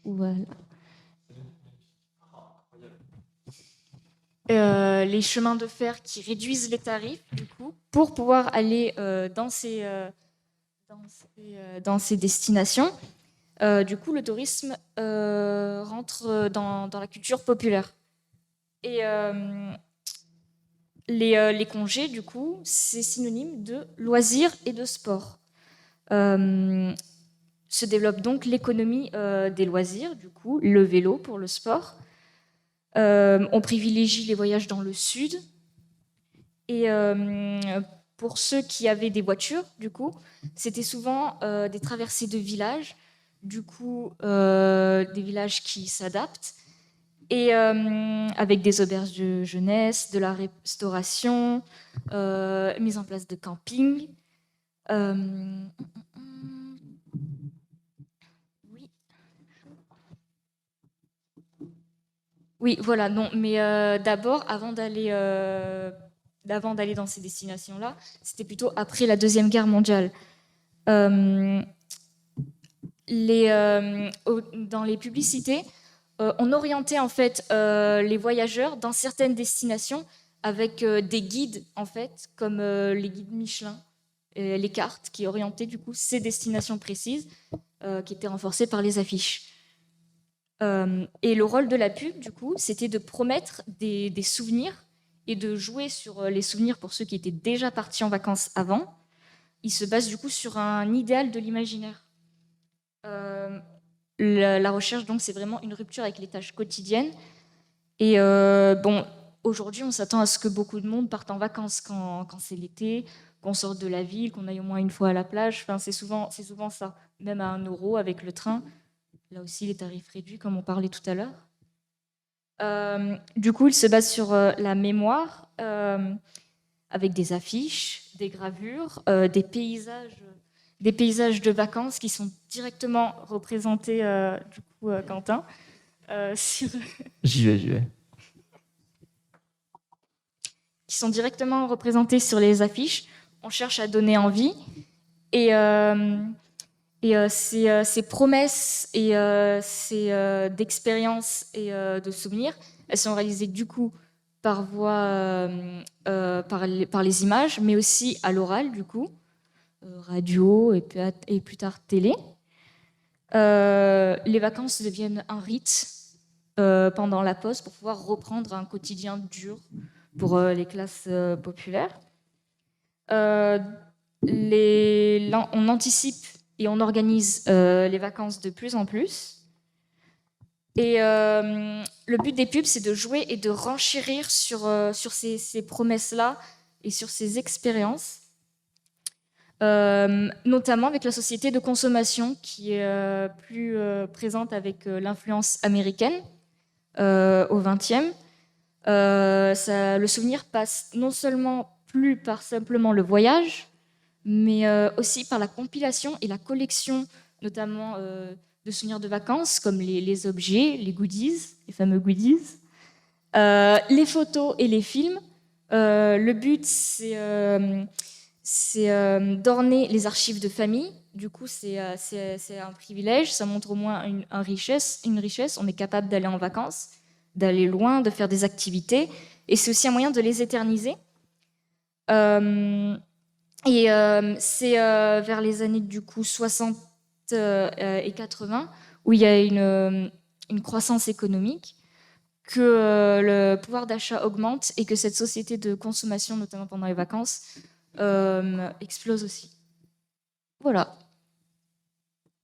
Voilà. Les chemins de fer qui réduisent les tarifs, du coup, pour pouvoir aller dans ces destinations. Du coup, le tourisme rentre dans la culture populaire. Et les congés, du coup, c'est synonyme de loisirs et de sport. Se développe donc l'économie des loisirs, du coup, le vélo pour le sport. On privilégie les voyages dans le sud. Et pour ceux qui avaient des voitures, du coup, c'était souvent des traversées de villages, du coup, des villages qui s'adaptent, et avec des auberges de jeunesse, de la restauration, mise en place de camping. Oui. Oui, voilà, non, mais d'abord, avant d'aller dans ces destinations-là, c'était plutôt après la Deuxième Guerre mondiale. Dans les publicités, on orientait en fait les voyageurs dans certaines destinations avec des guides, en fait, comme les guides Michelin, les cartes qui orientaient du coup ces destinations précises, qui étaient renforcées par les affiches. Et le rôle de la pub, du coup, c'était de promettre des souvenirs et de jouer sur les souvenirs pour ceux qui étaient déjà partis en vacances avant. Il se base du coup sur un idéal de l'imaginaire. La recherche, donc, c'est vraiment une rupture avec les tâches quotidiennes. Et bon, aujourd'hui, on s'attend à ce que beaucoup de monde parte en vacances quand c'est l'été, qu'on sorte de la ville, qu'on aille au moins une fois à la plage. Enfin, c'est souvent ça, même à 1 euro avec le train. Là aussi, les tarifs réduits, comme on parlait tout à l'heure. Du coup, il se base sur la mémoire, avec des affiches, des gravures, des paysages de vacances qui sont directement représentés, du coup, Quentin. J'y vais. Qui sont directement représentés sur les affiches. On cherche à donner envie. Et ces promesses et d'expériences et de souvenirs, elles sont réalisées du coup par voie, par les images, mais aussi à l'oral du coup, radio et plus tard télé. Les vacances deviennent un rite pendant la pause pour pouvoir reprendre un quotidien dur pour les classes populaires. On anticipe et on organise les vacances de plus en plus. Et le but des pubs, c'est de jouer et de renchérir sur ces promesses-là et sur ces expériences, notamment avec la société de consommation qui est plus présente avec l'influence américaine au XXe. Le souvenir passe non seulement plus par simplement le voyage, mais aussi par la compilation et la collection, notamment de souvenirs de vacances, comme les objets, les goodies, les fameux goodies, les photos et les films. Le but, c'est d'orner les archives de famille. Du coup, c'est un privilège, ça montre au moins une richesse. On est capable d'aller en vacances, d'aller loin, de faire des activités, et c'est aussi un moyen de les éterniser. C'est vers les années du coup 60 et 80 où il y a une croissance économique, que le pouvoir d'achat augmente et que cette société de consommation, notamment pendant les vacances, explose aussi. Voilà.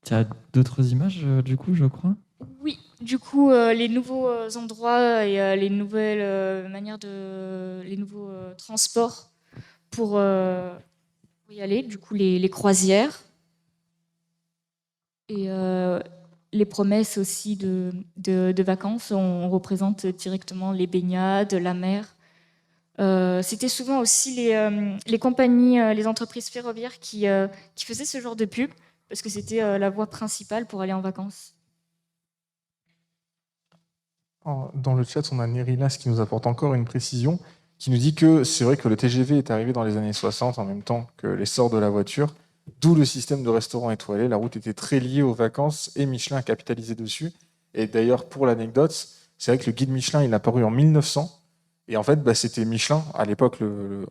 Tu as d'autres images, du coup, je crois? Oui, du coup, les nouveaux endroits et les nouvelles manières les nouveaux transports pour y aller, du coup, les croisières et les promesses aussi de vacances. On représente directement les baignades, la mer. C'était souvent aussi les compagnies, les entreprises ferroviaires qui faisaient ce genre de pub parce que c'était la voie principale pour aller en vacances. Dans le chat, on a Nerilas qui nous apporte encore une précision, qui nous dit que c'est vrai que le TGV est arrivé dans les années 60 en même temps que l'essor de la voiture, d'où le système de restaurants étoilés. La route était très liée aux vacances et Michelin a capitalisé dessus. Et d'ailleurs, pour l'anecdote, c'est vrai que le guide Michelin, il a apparu en 1900. Et en fait, c'était Michelin, à l'époque,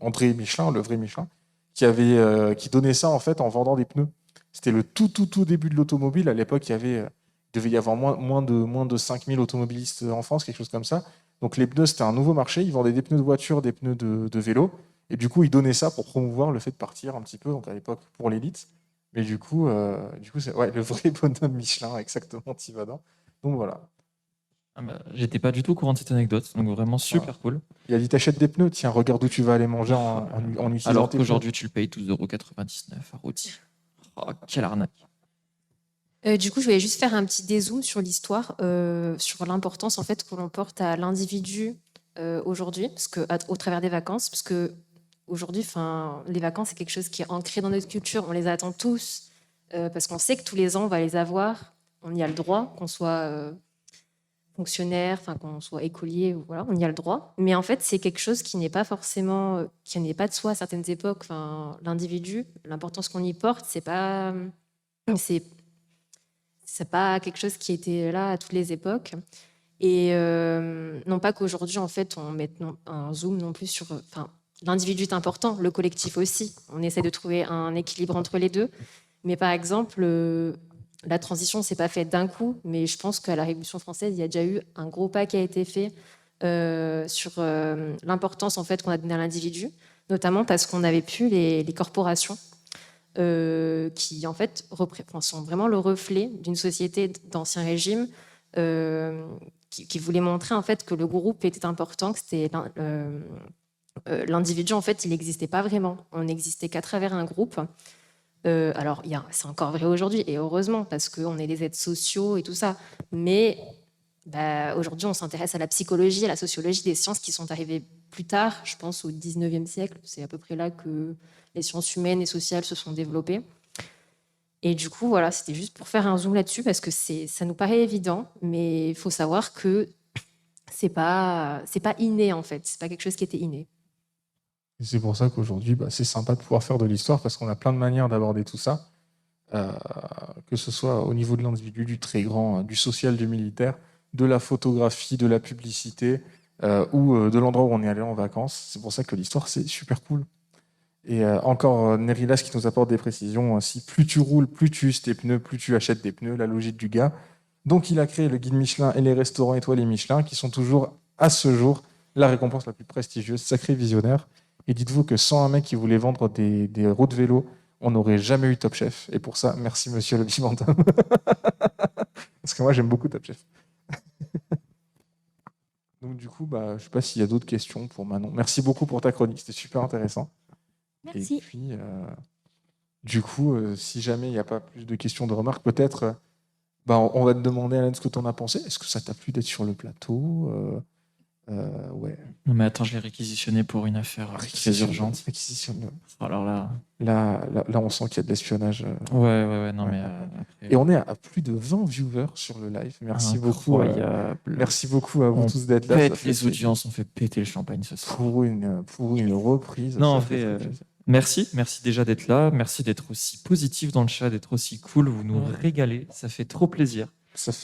André Michelin, le vrai Michelin, qui donnait ça en fait en vendant des pneus. C'était le tout début de l'automobile. À l'époque, il devait y avoir moins de 5000 automobilistes en France, quelque chose comme ça. Donc les pneus, c'était un nouveau marché. Ils vendaient des pneus de voiture, des pneus de vélo. Et du coup, ils donnaient ça pour promouvoir le fait de partir un petit peu, donc à l'époque, pour l'élite. Mais du coup c'est le vrai bonhomme Michelin, exactement, Tivadin. Donc voilà. J'étais pas du tout au courant de cette anecdote, donc vraiment super cool. Il a dit t'achètes des pneus, tiens, regarde où tu vas aller manger en utilisant Alors tes qu'aujourd'hui, tu le payes 12,99 € à Roti. Oh, quelle arnaque. Du coup, je voulais juste faire un petit dézoom sur l'histoire, sur l'importance en fait que l'on porte à l'individu aujourd'hui, parce que au travers des vacances, parce que aujourd'hui, les vacances c'est quelque chose qui est ancré dans notre culture, on les attend tous, parce qu'on sait que tous les ans on va les avoir, on y a le droit, qu'on soit fonctionnaire, qu'on soit écolier, voilà, on y a le droit. Mais en fait, c'est quelque chose qui n'est pas forcément, qui n'est pas de soi à certaines époques. L'individu, l'importance qu'on y porte, c'est pas quelque chose qui était là à toutes les époques. Et non pas qu'aujourd'hui, en fait, on mette un zoom non plus sur... l'individu est important, le collectif aussi. On essaie de trouver un équilibre entre les deux. Mais par exemple, la transition ne s'est pas faite d'un coup, mais je pense qu'à la Révolution française, il y a déjà eu un gros pas qui a été fait sur l'importance en fait, qu'on a donnée à l'individu, notamment parce qu'on n'avait plus les corporations qui en fait sont vraiment le reflet d'une société d'ancien régime qui voulait montrer en fait que le groupe était important, que c'était l'individu en fait il n'existait pas vraiment, on n'existait qu'à travers un groupe. Alors c'est encore vrai aujourd'hui et heureusement parce qu'on est des êtres sociaux et tout ça, mais aujourd'hui on s'intéresse à la psychologie, à la sociologie, des sciences qui sont arrivées plus tard, je pense au 19e siècle, c'est à peu près là que les sciences humaines et sociales se sont développées. Et du coup, voilà, c'était juste pour faire un zoom là-dessus, parce que ça nous paraît évident, mais il faut savoir que c'est pas inné, en fait. C'est pas quelque chose qui était inné. Et c'est pour ça qu'aujourd'hui, c'est sympa de pouvoir faire de l'histoire, parce qu'on a plein de manières d'aborder tout ça, que ce soit au niveau de l'individu, du très grand, du social, du militaire, de la photographie, de la publicité, ou de l'endroit où on est allé en vacances. C'est pour ça que l'histoire, c'est super cool. Et encore Nerilas qui nous apporte des précisions. Si plus tu roules, plus tu uses tes pneus, plus tu achètes des pneus, la logique du gars. Donc il a créé le guide Michelin et les restaurants étoilés Michelin qui sont toujours, à ce jour, la récompense la plus prestigieuse. Sacré visionnaire. Et dites-vous que sans un mec qui voulait vendre des roues de vélo, on n'aurait jamais eu Top Chef. Et pour ça, merci monsieur le Bibantam. Parce que moi, j'aime beaucoup Top Chef. Donc du coup, je ne sais pas s'il y a d'autres questions pour Manon. Merci beaucoup pour ta chronique, c'était super intéressant. Merci. Et puis, du coup, si jamais il n'y a pas plus de questions, de remarques, peut-être, on va te demander, Alan, ce que tu en as pensé. Est-ce que ça t'a plu d'être sur le plateau? Ouais. Non, mais attends, je l'ai réquisitionné pour une affaire très urgente. Réquisitionne-le. Alors là. Là, on sent qu'il y a de l'espionnage. Ouais, non, mais. Et on est à plus de 20 viewers sur le live. Merci beaucoup. Merci beaucoup à vous tous d'être là. Les audiences ont fait péter le champagne ce soir. Pour une reprise. Non, en fait, merci déjà d'être là. Merci d'être aussi positif dans le chat, d'être aussi cool. Vous nous régalez. Ça fait trop plaisir.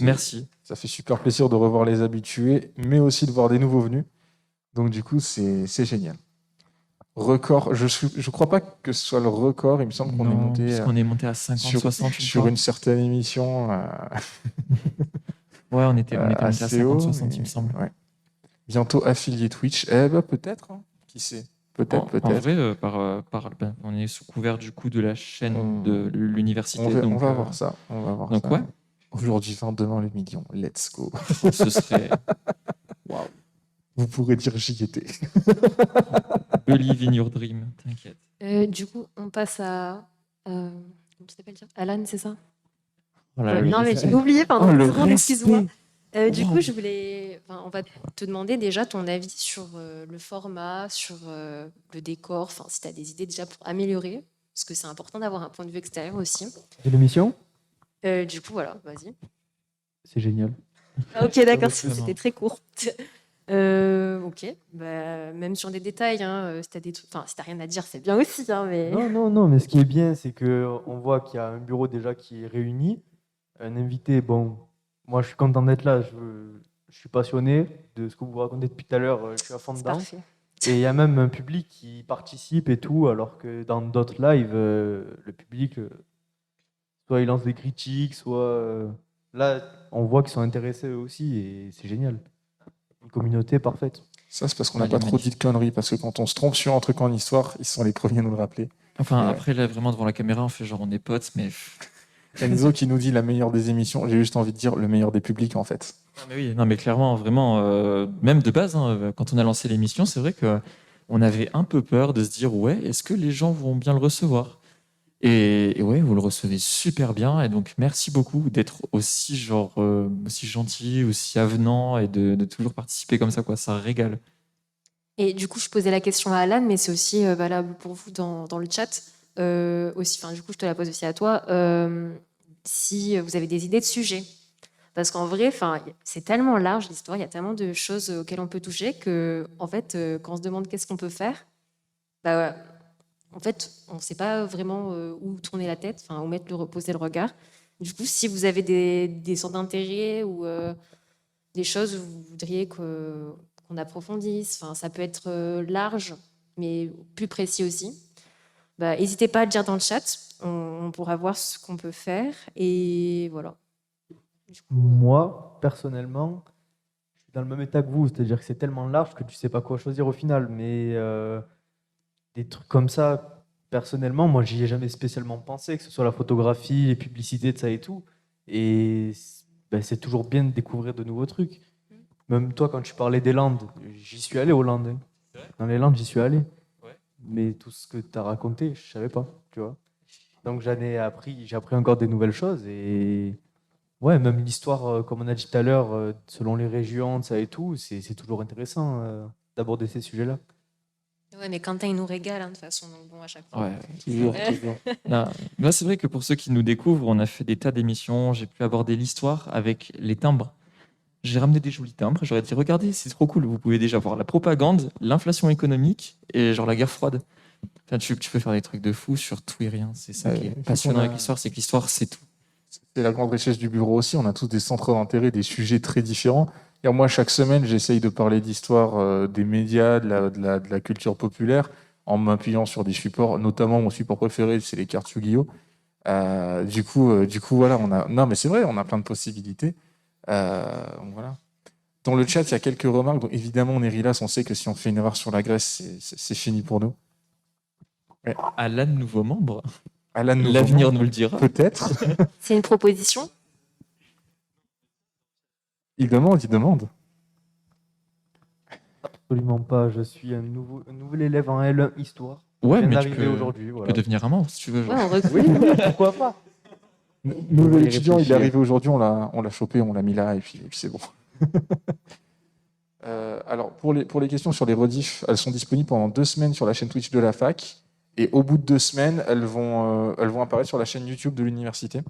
Merci. Ça fait super plaisir de revoir les habitués, mais aussi de voir des nouveaux venus. Donc du coup, c'est génial. Record, je crois pas que ce soit le record. Il me semble qu'on est monté à 50-60 sur une certaine émission. Ouais, on était monté à 50-60, il me semble. Ouais. Bientôt affilié Twitch. Peut-être. Hein. Qui sait? Peut-être. En vrai, on est sous couvert du coup de la chaîne de l'université. On va voir ça. Donc ouais. Aujourd'hui 20, demain le million. Let's go. Ce serait... Waouh. Vous pourrez dire j'y étais. Believe in your dream, t'inquiète. Du coup, on passe à... comment ça s'appelle ça? Alan, c'est ça? Non, mais j'ai oublié, pardon. Excuse-moi. Du coup, on va te demander déjà ton avis sur le format, sur le décor, si tu as des idées déjà pour améliorer, parce que c'est important d'avoir un point de vue extérieur aussi. Et l'émission? Du coup, voilà, vas-y. C'est génial. Ok, d'accord, c'était très court. Ok, même sur des détails, si t'as rien à dire, c'est bien aussi. Mais... Non, mais ce qui est bien, c'est qu'on voit qu'il y a un bureau déjà qui est réuni, un invité, moi je suis content d'être là, je suis passionné de ce que vous racontez depuis tout à l'heure, je suis à fond dedans. Parfait. Et il y a même un public qui participe et tout, alors que dans d'autres lives, le public, soit il lance des critiques, soit... Là, on voit qu'ils sont intéressés eux aussi, et c'est génial. Une communauté parfaite. Ça, c'est parce qu'on n'a pas trop dit de conneries, parce que quand on se trompe sur un truc en histoire, ils sont les premiers à nous le rappeler. Après, là, vraiment, devant la caméra, on fait genre on est potes, mais... Enzo qui nous dit la meilleure des émissions, j'ai juste envie de dire le meilleur des publics, en fait. Mais clairement, vraiment, même de base, quand on a lancé l'émission, c'est vrai qu'on avait un peu peur de se dire, est-ce que les gens vont bien le recevoir? Et ouais, vous le recevez super bien, et donc merci beaucoup d'être aussi gentil, aussi avenant, et de toujours participer comme ça, quoi. Ça régale. Et du coup, je posais la question à Alan, mais c'est aussi valable pour vous dans le chat. Du coup, je te la pose aussi à toi. Si vous avez des idées de sujets. Parce qu'en vrai, c'est tellement large l'histoire, il y a tellement de choses auxquelles on peut toucher que, en fait, quand on se demande qu'est-ce qu'on peut faire, en fait, on ne sait pas vraiment où tourner la tête, où poser le regard. Du coup, si vous avez des centres d'intérêt ou des choses où vous voudriez qu'on approfondisse, ça peut être large, mais plus précis aussi. N'hésitez pas à le dire dans le chat, on pourra voir ce qu'on peut faire. Et voilà. Moi, personnellement, je suis dans le même état que vous, c'est-à-dire que c'est tellement large que tu ne sais pas quoi choisir au final. Mais des trucs comme ça, personnellement, moi, j'y ai jamais spécialement pensé, que ce soit la photographie, les publicités, de ça et tout. Et c'est toujours bien de découvrir de nouveaux trucs. Même toi, quand tu parlais des Landes, j'y suis allé aux Landes. Hein. Dans les Landes, j'y suis allé. Mais tout ce que tu as raconté, je ne savais pas, tu vois. Donc j'ai appris encore des nouvelles choses. Et ouais, même l'histoire, comme on a dit tout à l'heure, selon les régions, ça et tout, c'est toujours intéressant d'aborder ces sujets-là. Ouais, mais Quentin, il nous régale, de toute façon, donc bon, à chaque fois. Ouais, toujours. Là, c'est vrai que pour ceux qui nous découvrent, on a fait des tas d'émissions, j'ai pu aborder l'histoire avec les timbres. J'ai ramené des jolis timbres, j'aurais dit, regardez, c'est trop cool, vous pouvez déjà voir la propagande, l'inflation économique et genre la guerre froide. Tu peux faire des trucs de fou sur tout et rien, c'est ça qui est passionnant avec l'histoire, c'est que l'histoire, c'est tout. C'est la grande richesse du bureau aussi, on a tous des centres d'intérêt, des sujets très différents. Et moi, chaque semaine, j'essaye de parler d'histoire des médias, de la culture populaire, en m'appuyant sur des supports, notamment mon support préféré, c'est les cartes Yu-Gi-Oh! Du coup, voilà, non, mais c'est vrai, on a plein de possibilités. Voilà. Dans le chat, il y a quelques remarques. Donc, évidemment, Nerilas, on sait que si on fait une erreur sur la Grèce, c'est fini pour nous. Ouais. Alan, nouveau membre. Alan, nouveau L'avenir membre, nous le dira. peut-être. C'est une proposition. Il demande. Absolument pas. Je suis un nouvel élève en L1 Histoire. Ouais, Je viens mais tu d'arriver peux, aujourd'hui. tu Voilà. peux devenir un membre si tu veux. genre. Ouais, on recrute. Oui, pourquoi pas. Nouvel y étudiant, il est réfléchir. arrivé aujourd'hui, on l'a chopé, on l'a mis là, et puis c'est bon. Alors, pour les questions sur les rediffs, elles sont disponibles pendant 2 semaines sur la chaîne Twitch de la fac. Et au bout de 2 semaines, elles vont apparaître sur la chaîne YouTube de l'université.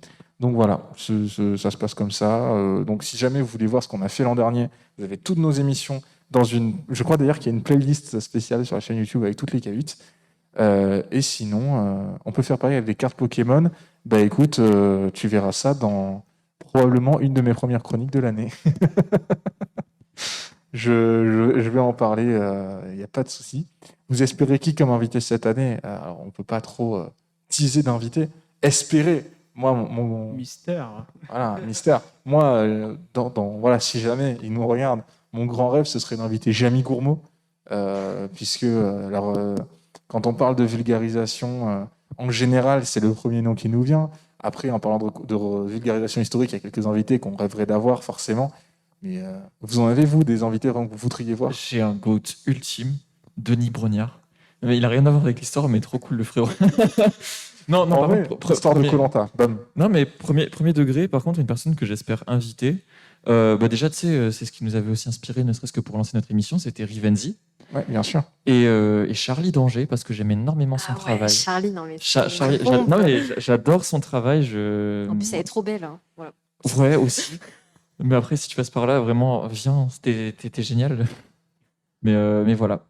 Donc voilà, ça se passe comme ça. Donc si jamais vous voulez voir ce qu'on a fait l'an dernier, vous avez toutes nos émissions dans une... Je crois d'ailleurs qu'il y a une playlist spéciale sur la chaîne YouTube avec toutes les K8. Et sinon, on peut faire pareil avec des cartes Pokémon. Bah écoute, tu verras ça dans probablement une de mes premières chroniques de l'année. Je vais en parler, il n'y a pas de souci. Vous espérez qui comme invité cette année? Alors, on ne peut pas trop teaser d'invité. Espérez. Moi, Mystère. voilà, mystère. Moi, voilà, si jamais ils nous regardent, mon grand rêve, ce serait d'inviter Jamie Gourmaud, puisque quand on parle de vulgarisation, en général, c'est le premier nom qui nous vient. Après, en parlant de vulgarisation historique, il y a quelques invités qu'on rêverait d'avoir, forcément. Mais vous en avez, vous, des invités vraiment que vous voudriez voir? J'ai un GOAT ultime, Denis Brognard. Mais il a rien à voir avec l'histoire, mais trop cool le frérot. non, En par vrai, contre, histoire de premier- Koh-Lanta. Bam. Non, mais premier degré, par contre, une personne que j'espère inviter. Déjà, tu sais, c'est ce qui nous avait aussi inspiré, ne serait-ce que pour lancer notre émission, c'était Rivenzi Ouais, bien sûr. et Charlie Danger, parce que j'aime énormément son Ah ouais, travail. Charlie, non mais. Charlie, c'est une bombe. non, mais j'adore son travail. En plus, elle est trop belle. Hein. Voilà. Ouais, aussi. Mais après, si tu passes par là, vraiment, viens, t'es génial. Mais voilà.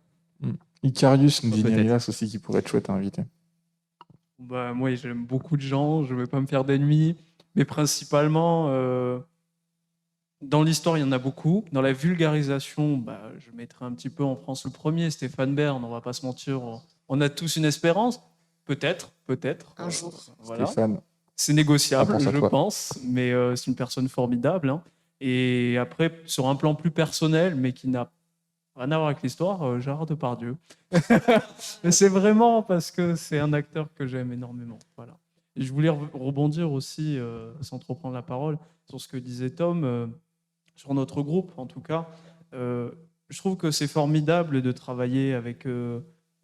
Icarius nous dit Peut-être. Nerilas aussi qui pourrait être chouette à inviter. Bah, moi, j'aime beaucoup de gens, je ne vais pas me faire d'ennemis, mais principalement, dans l'histoire, il y en a beaucoup. Dans la vulgarisation, bah, je mettrai un petit peu en France le premier, Stéphane Bern, on va pas se mentir, on a tous une espérance, peut-être. Un jour. Voilà. Stéphane. C'est négociable, On pense à je toi. pense, mais c'est une personne formidable. Hein. Et après, sur un plan plus personnel, mais qui n'a rien à voir avec l'histoire, Gérard Depardieu. Mais c'est vraiment parce que c'est un acteur que j'aime énormément. Voilà. Et je voulais rebondir aussi, sans trop prendre la parole, sur ce que disait Tom, sur notre groupe en tout cas. Je trouve que c'est formidable de travailler avec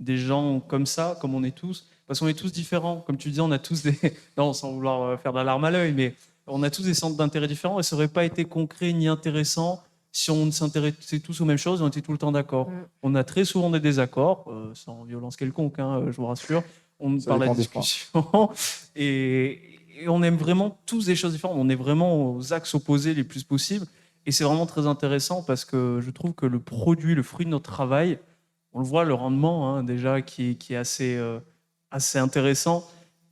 des gens comme ça, comme on est tous, parce qu'on est tous différents. Comme tu disais, on a tous des... Non, sans vouloir faire de la larme à l'œil, mais on a tous des centres d'intérêt différents et ça n'aurait pas été concret ni intéressant si on s'intéressait tous aux mêmes choses et on était tout le temps d'accord. On a très souvent des désaccords, sans violence quelconque, hein, je vous rassure. On Ça parle à la dépend des fois. discussion et on aime vraiment tous des choses différentes. On est vraiment aux axes opposés les plus possibles. Et c'est vraiment très intéressant parce que je trouve que le produit, le fruit de notre travail, on le voit, le rendement déjà qui est assez intéressant.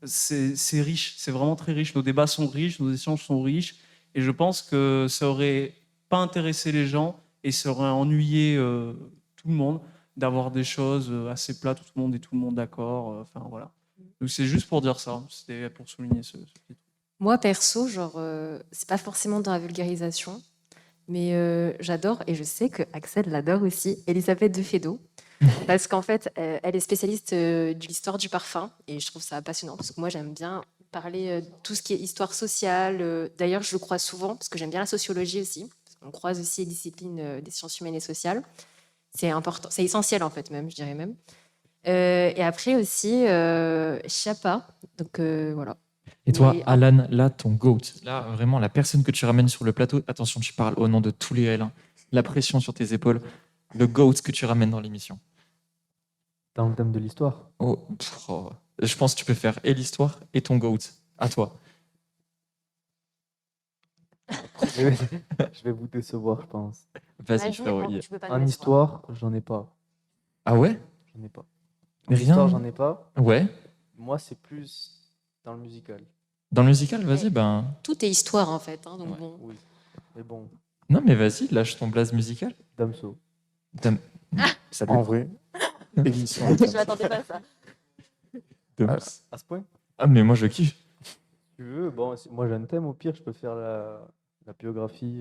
C'est riche, c'est vraiment très riche. Nos débats sont riches, nos échanges sont riches. Et je pense que ça aurait pas intéressé les gens et ça aurait ennuyé tout le monde d'avoir des choses assez plates, tout le monde et tout le monde d'accord. Enfin voilà. Donc c'est juste pour dire ça. C'était pour souligner ce petit truc. Moi, perso, genre, c'est pas forcément dans la vulgarisation, mais j'adore, et je sais que Axel l'adore aussi, Elisabeth de Fédot. Parce qu'en fait, elle est spécialiste de l'histoire du parfum, et je trouve ça passionnant, parce que moi, j'aime bien parler de tout ce qui est histoire sociale. D'ailleurs, je le crois souvent, parce que j'aime bien la sociologie aussi. On croise aussi les disciplines des sciences humaines et sociales. C'est important, c'est essentiel en fait, même, je dirais même. Et après aussi, Chiappa, donc voilà. Et toi, Mais- Alan, là, ton GOAT, là, vraiment, la personne que tu ramènes sur le plateau, attention, tu parles au nom de tous les L1, la pression sur tes épaules, le GOAT que tu ramènes dans l'émission. Dans le thème de l'histoire. Je pense que tu peux faire et l'histoire et ton GOAT. À toi. Je vais vous décevoir, je pense. Vas-y, frérot. Je peux pas me En mettre, histoire, j'en ai pas. Ah ouais? J'en ai pas. Mais En rien. histoire, j'en ai pas. Ouais. Moi, c'est plus dans le musical. Dans le musical, vas-y, ben. Tout est histoire en fait, hein, donc Ouais. bon. Oui. Mais bon, Non, mais vas-y, lâche ton blaze musical. Damso. Ça En vrai, Émission. Je m'attendais pas à ça. À ce point? Ah, mais moi je kiffe. Si tu veux, bon, moi j'ai un thème, au pire, je peux faire la biographie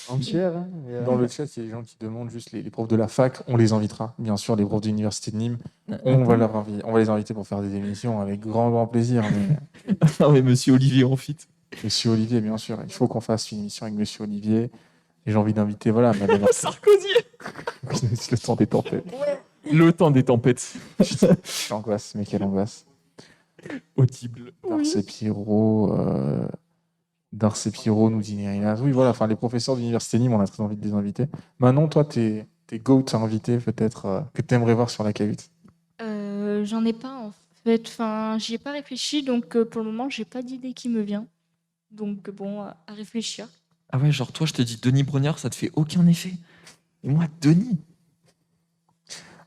entière. Hein, Dans le chat, il y a des gens qui demandent juste les profs de la fac, on les invitera. Bien sûr, les profs de l'université de Nîmes, on va les inviter pour faire des émissions avec grand plaisir. Mais... Non, mais monsieur Olivier en fit. Monsieur Olivier, bien sûr, il faut qu'on fasse une émission avec Monsieur Olivier. Et j'ai envie d'inviter, voilà, Madame Sarkozy. le temps des tempêtes. Le temps des tempêtes. L'angoisse, mais quelle angoisse. Audible. Darcé Pirot nous dit Nérina. Oui, voilà, enfin, les professeurs de l'université Nîmes, on a très envie de les inviter. Manon, toi, t'es GOAT à inviter, peut-être, que tu aimerais voir sur la K8. J'en ai pas en fait. Enfin, j'y ai pas réfléchi, donc pour le moment, j'ai pas d'idée qui me vient. Donc bon, à réfléchir. Ah ouais, genre toi, je te dis Denis Brognard, ça te fait aucun effet. Et moi, Denis.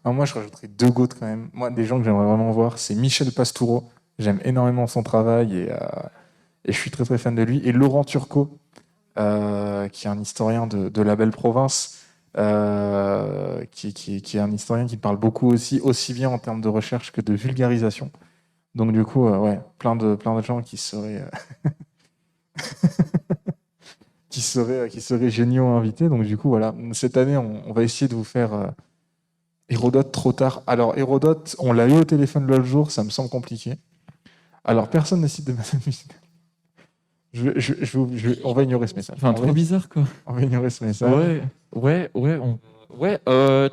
Alors moi, je rajouterais 2 GOAT quand même. Moi, des gens que j'aimerais vraiment voir, c'est Michel Pastoureau. J'aime énormément son travail et je suis très fan de lui. Et Laurent Turcot, qui est un historien de la belle province, qui est un historien qui parle beaucoup aussi bien en termes de recherche que de vulgarisation. Donc du coup, ouais, plein de gens qui seraient qui seraient géniaux à inviter. Donc du coup, voilà, cette année, on va essayer de vous faire Hérodote trop tard. Alors Hérodote, on l'a eu au téléphone l'autre jour, ça me semble compliqué. Alors personne ne cite de Madame Vidal. On va ignorer ce message. Enfin, trop bizarre, quoi. On va ignorer ce message. Ouais.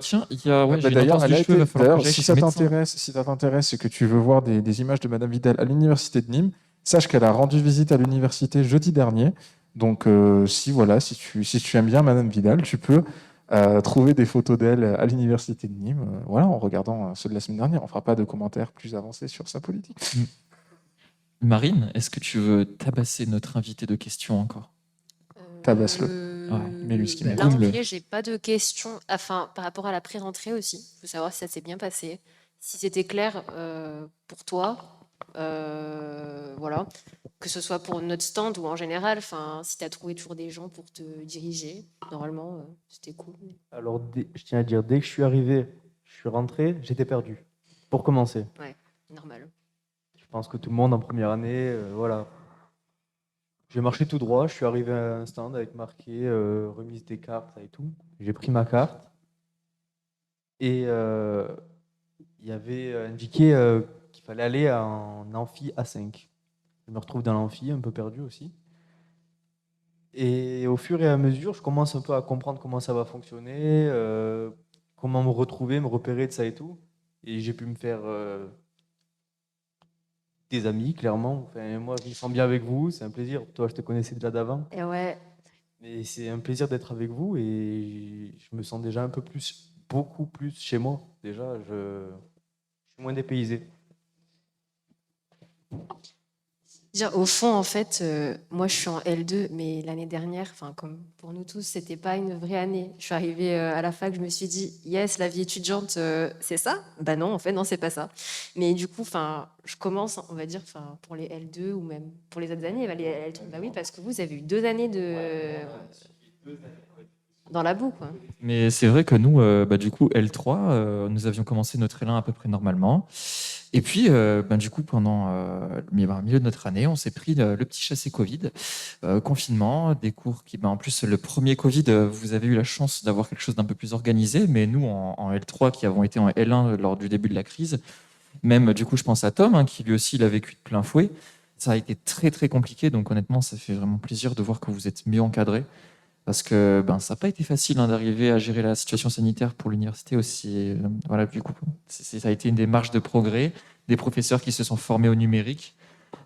Tiens, il y a. Ouais, j'ai une d'ailleurs, entorse du cheveu, va falloir que j'aille si chez ça le médecin. t'intéresse et que tu veux voir des images de Madame Vidal à l'université de Nîmes, sache qu'elle a rendu visite à l'université jeudi dernier. Donc, si tu aimes bien Madame Vidal, tu peux trouver des photos d'elle à l'université de Nîmes, voilà, en regardant ceux de la semaine dernière. On fera pas de commentaires plus avancés sur sa politique. Marine, est-ce que tu veux tabasser notre invité de questions encore? Tabasse-le. Ouais, mets-lui ce qu'il met. Là, en vrai, j'ai pas de questions. Enfin, par rapport à la pré-rentrée aussi, il faut savoir si ça s'est bien passé, si c'était clair pour toi. Voilà, que ce soit pour notre stand ou en général, enfin, si tu as trouvé toujours des gens pour te diriger, normalement, c'était cool. Alors, je tiens à dire, dès que je suis arrivé, je suis rentré, j'étais perdu. Pour commencer. Ouais, normal. Je pense que tout le monde en première année, voilà. J'ai marché tout droit, je suis arrivé à un stand avec marqué remise des cartes et tout. J'ai pris ma carte et il y avait indiqué qu'il fallait aller en amphi A5. Je me retrouve dans l'amphi, un peu perdu aussi. Et au fur et à mesure, je commence un peu à comprendre comment ça va fonctionner, comment me retrouver, me repérer de ça et tout. Et j'ai pu me faire des amis, clairement. Enfin, moi, je me sens bien avec vous, c'est un plaisir. Toi, je te connaissais déjà d'avant. Et ouais. Mais c'est un plaisir d'être avec vous et je me sens déjà un peu plus, beaucoup plus chez moi. Déjà, je suis moins dépaysé. Au fond, en fait, moi, je suis en L2, mais l'année dernière, enfin, comme pour nous tous, c'était pas une vraie année. Je suis arrivée à la fac, je me suis dit, yes, la vie étudiante, c'est ça? Bah non, en fait, non, c'est pas ça. Mais du coup, enfin, je commence, on va dire, enfin, pour les L2 ou même pour les autres années, les L3, bah oui, parce que vous avez eu 2 années dans la boue, quoi. Mais c'est vrai que nous, du coup, L3, nous avions commencé notre L1 à peu près normalement. Et puis, du coup, pendant le milieu de notre année, on s'est pris le petit chassé Covid, confinement, des cours qui, en plus, le premier Covid, vous avez eu la chance d'avoir quelque chose d'un peu plus organisé, mais nous, en L3, qui avons été en L1 lors du début de la crise, même, du coup, je pense à Tom, hein, qui lui aussi l'a vécu de plein fouet, ça a été très, très compliqué. Donc, honnêtement, ça fait vraiment plaisir de voir que vous êtes mieux encadrés. Parce que ça n'a pas été facile d'arriver à gérer la situation sanitaire pour l'université aussi. Voilà, du coup, ça a été une démarche de progrès, des professeurs qui se sont formés au numérique.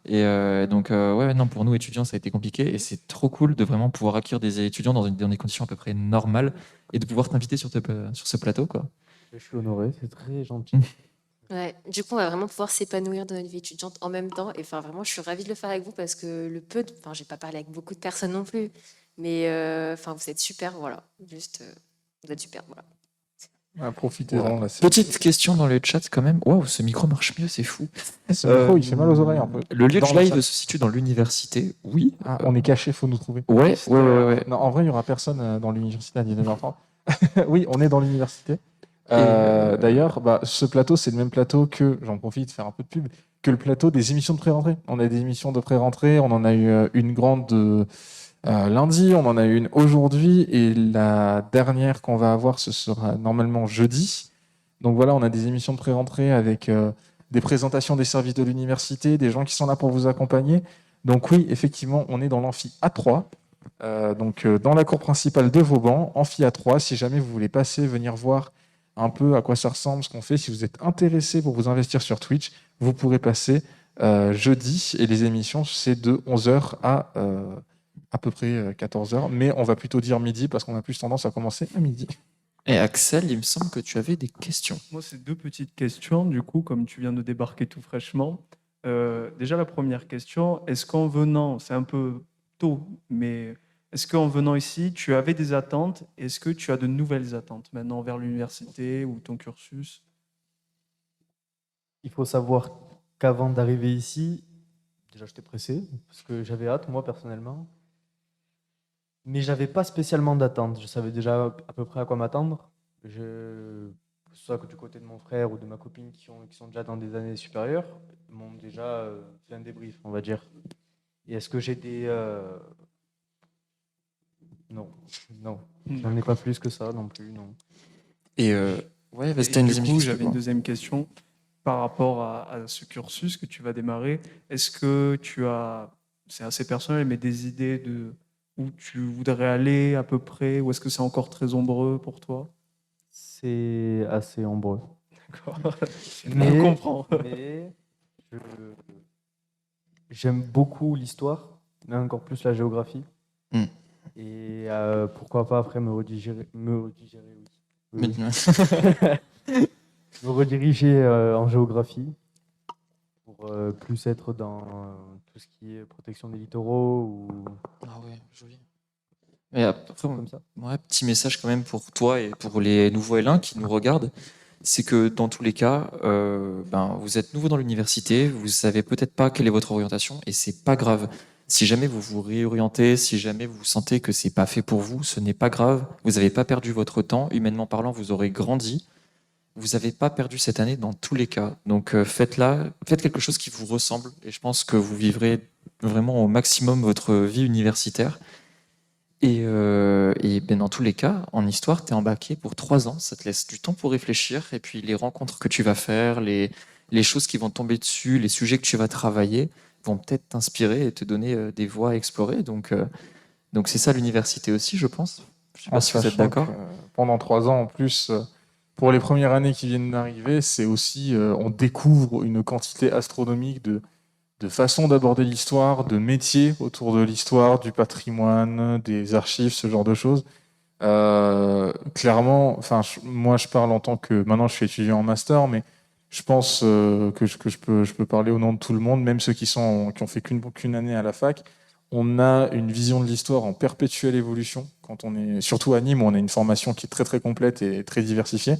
Et donc, pour nous, étudiants, ça a été compliqué. Et c'est trop cool de vraiment pouvoir accueillir des étudiants dans des conditions à peu près normales et de pouvoir t'inviter sur ce plateau, quoi. Je suis honoré, c'est très gentil. Ouais, du coup, on va vraiment pouvoir s'épanouir dans notre vie étudiante en même temps. Et enfin, vraiment, je suis ravie de le faire avec vous parce que j'ai pas parlé avec beaucoup de personnes non plus. Mais vous êtes super, voilà. Juste, vous êtes super, voilà. Profitez-en. Là, Petite question dans le chat quand même. Waouh, ce micro marche mieux, c'est fou. Ce micro, il fait mal aux oreilles un peu. Le lieu de Dans le live chat. se situe dans l'université, oui. On est caché, faut nous trouver. Ouais. Non, en vrai, il n'y aura personne dans l'université à 19h30. Oui, on est dans l'université. D'ailleurs, ce plateau, c'est le même plateau que, j'en profite de faire un peu de pub, que le plateau des émissions de pré-rentrée. On a des émissions de pré-rentrée, on en a eu une grande lundi, on en a eu une aujourd'hui, et la dernière qu'on va avoir, ce sera normalement jeudi. Donc voilà, on a des émissions de pré-rentrée avec des présentations des services de l'université, des gens qui sont là pour vous accompagner. Donc oui, effectivement, on est dans l'amphi A3, dans la cour principale de Vauban, amphi A3. Si jamais vous voulez passer, venir voir un peu à quoi ça ressemble, ce qu'on fait, si vous êtes intéressé pour vous investir sur Twitch, vous pourrez passer jeudi, et les émissions, c'est de 11h à peu près 14h, mais on va plutôt dire midi parce qu'on a plus tendance à commencer à midi. Et Axel, il me semble que tu avais des questions. Moi, c'est 2 petites questions, du coup, comme tu viens de débarquer tout fraîchement. Déjà, la première question, est-ce qu'en venant, c'est un peu tôt, mais est-ce qu'en venant ici, tu avais des attentes? Est-ce que tu as de nouvelles attentes maintenant vers l'université ou ton cursus? Il faut savoir qu'avant d'arriver ici, déjà j'étais pressé, parce que j'avais hâte, moi, personnellement. Mais j'avais pas spécialement d'attente. Je savais déjà à peu près à quoi m'attendre. Que ce soit du côté de mon frère ou de ma copine qui sont déjà dans des années supérieures, m'ont déjà fait un débrief, on va dire. Et est-ce que j'ai des... Non, non. J'en ai pas plus que ça non plus, non. Et ouais, Et c'était une du deuxième coup, question. j'avais une deuxième question par rapport à ce cursus que tu vas démarrer. Est-ce que tu as, c'est assez personnel, mais des idées de où tu voudrais aller à peu près, ou est-ce que c'est encore très ombreux pour toi? C'est assez ombreux. D'accord. Mais, Je comprends. mais je- j'aime beaucoup l'histoire, mais encore plus la géographie. Mm. Et pourquoi pas après me rediriger, oui. Me rediriger en géographie pour plus être dans tout ce qui est protection des littoraux ou Ah ouais, joli. Et après, comme ça. ouais, petit message quand même pour toi et pour les nouveaux L1 qui nous regardent, c'est que dans tous les cas, vous êtes nouveau dans l'université, vous savez peut-être pas quelle est votre orientation et c'est pas grave. Si jamais vous vous réorientez, si jamais vous sentez que c'est pas fait pour vous, ce n'est pas grave. Vous n'avez pas perdu votre temps. Humainement parlant, vous aurez grandi. Vous n'avez pas perdu cette année dans tous les cas. Donc faites quelque chose qui vous ressemble et je pense que vous vivrez vraiment au maximum votre vie universitaire. Et dans tous les cas, en histoire, tu es embarqué pour 3 ans. Ça te laisse du temps pour réfléchir. Et puis les rencontres que tu vas faire, les choses qui vont tomber dessus, les sujets que tu vas travailler vont peut-être t'inspirer et te donner des voies à explorer. Donc c'est ça l'université aussi, je pense. Je sais pas si vous êtes d'accord. Pendant 3 ans, en plus, pour les premières années qui viennent d'arriver, c'est aussi, on découvre une quantité astronomique de façons d'aborder l'histoire, de métiers autour de l'histoire, du patrimoine, des archives, ce genre de choses. Clairement, moi je parle en tant que... Maintenant je suis étudiant en master, mais je pense que je peux parler au nom de tout le monde, même ceux qui ont fait qu'une année à la fac. On a une vision de l'histoire en perpétuelle évolution, quand on est, surtout à Nîmes, où on a une formation qui est très très complète et très diversifiée.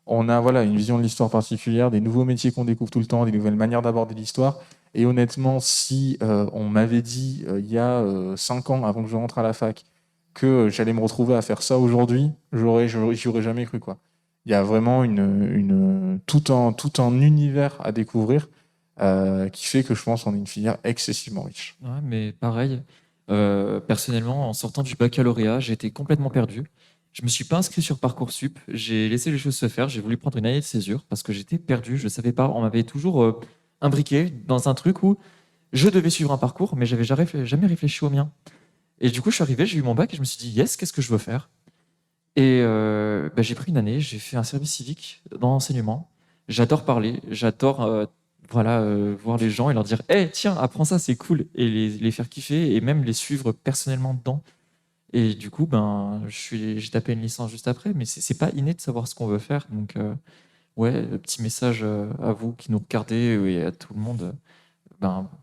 On a une vision de l'histoire particulière, des nouveaux métiers qu'on découvre tout le temps, des nouvelles manières d'aborder l'histoire. Et honnêtement, si on m'avait dit il y a 5 ans, avant que je rentre à la fac, que j'allais me retrouver à faire ça aujourd'hui, j'y aurais jamais cru, quoi. Il y a vraiment tout un univers à découvrir qui fait que je pense qu'on est une filière excessivement riche. Ouais, mais pareil, personnellement, en sortant du baccalauréat, j'étais complètement perdu. Je me suis pas inscrit sur Parcoursup, j'ai laissé les choses se faire, j'ai voulu prendre une année de césure parce que j'étais perdu, je savais pas, on m'avait toujours imbriqué dans un truc où je devais suivre un parcours, mais j'avais jamais réfléchi au mien. Et du coup, je suis arrivé, j'ai eu mon bac et je me suis dit, yes, qu'est-ce que je veux faire? Et j'ai pris une année, j'ai fait un service civique dans l'enseignement. J'adore parler, j'adore voir les gens et leur dire, hey, tiens, apprends ça, c'est cool, et les faire kiffer et même les suivre personnellement dedans. Et du coup, j'ai tapé une licence juste après, mais c'est pas inné de savoir ce qu'on veut faire. Donc, ouais, petit message à vous qui nous regardez et à tout le monde.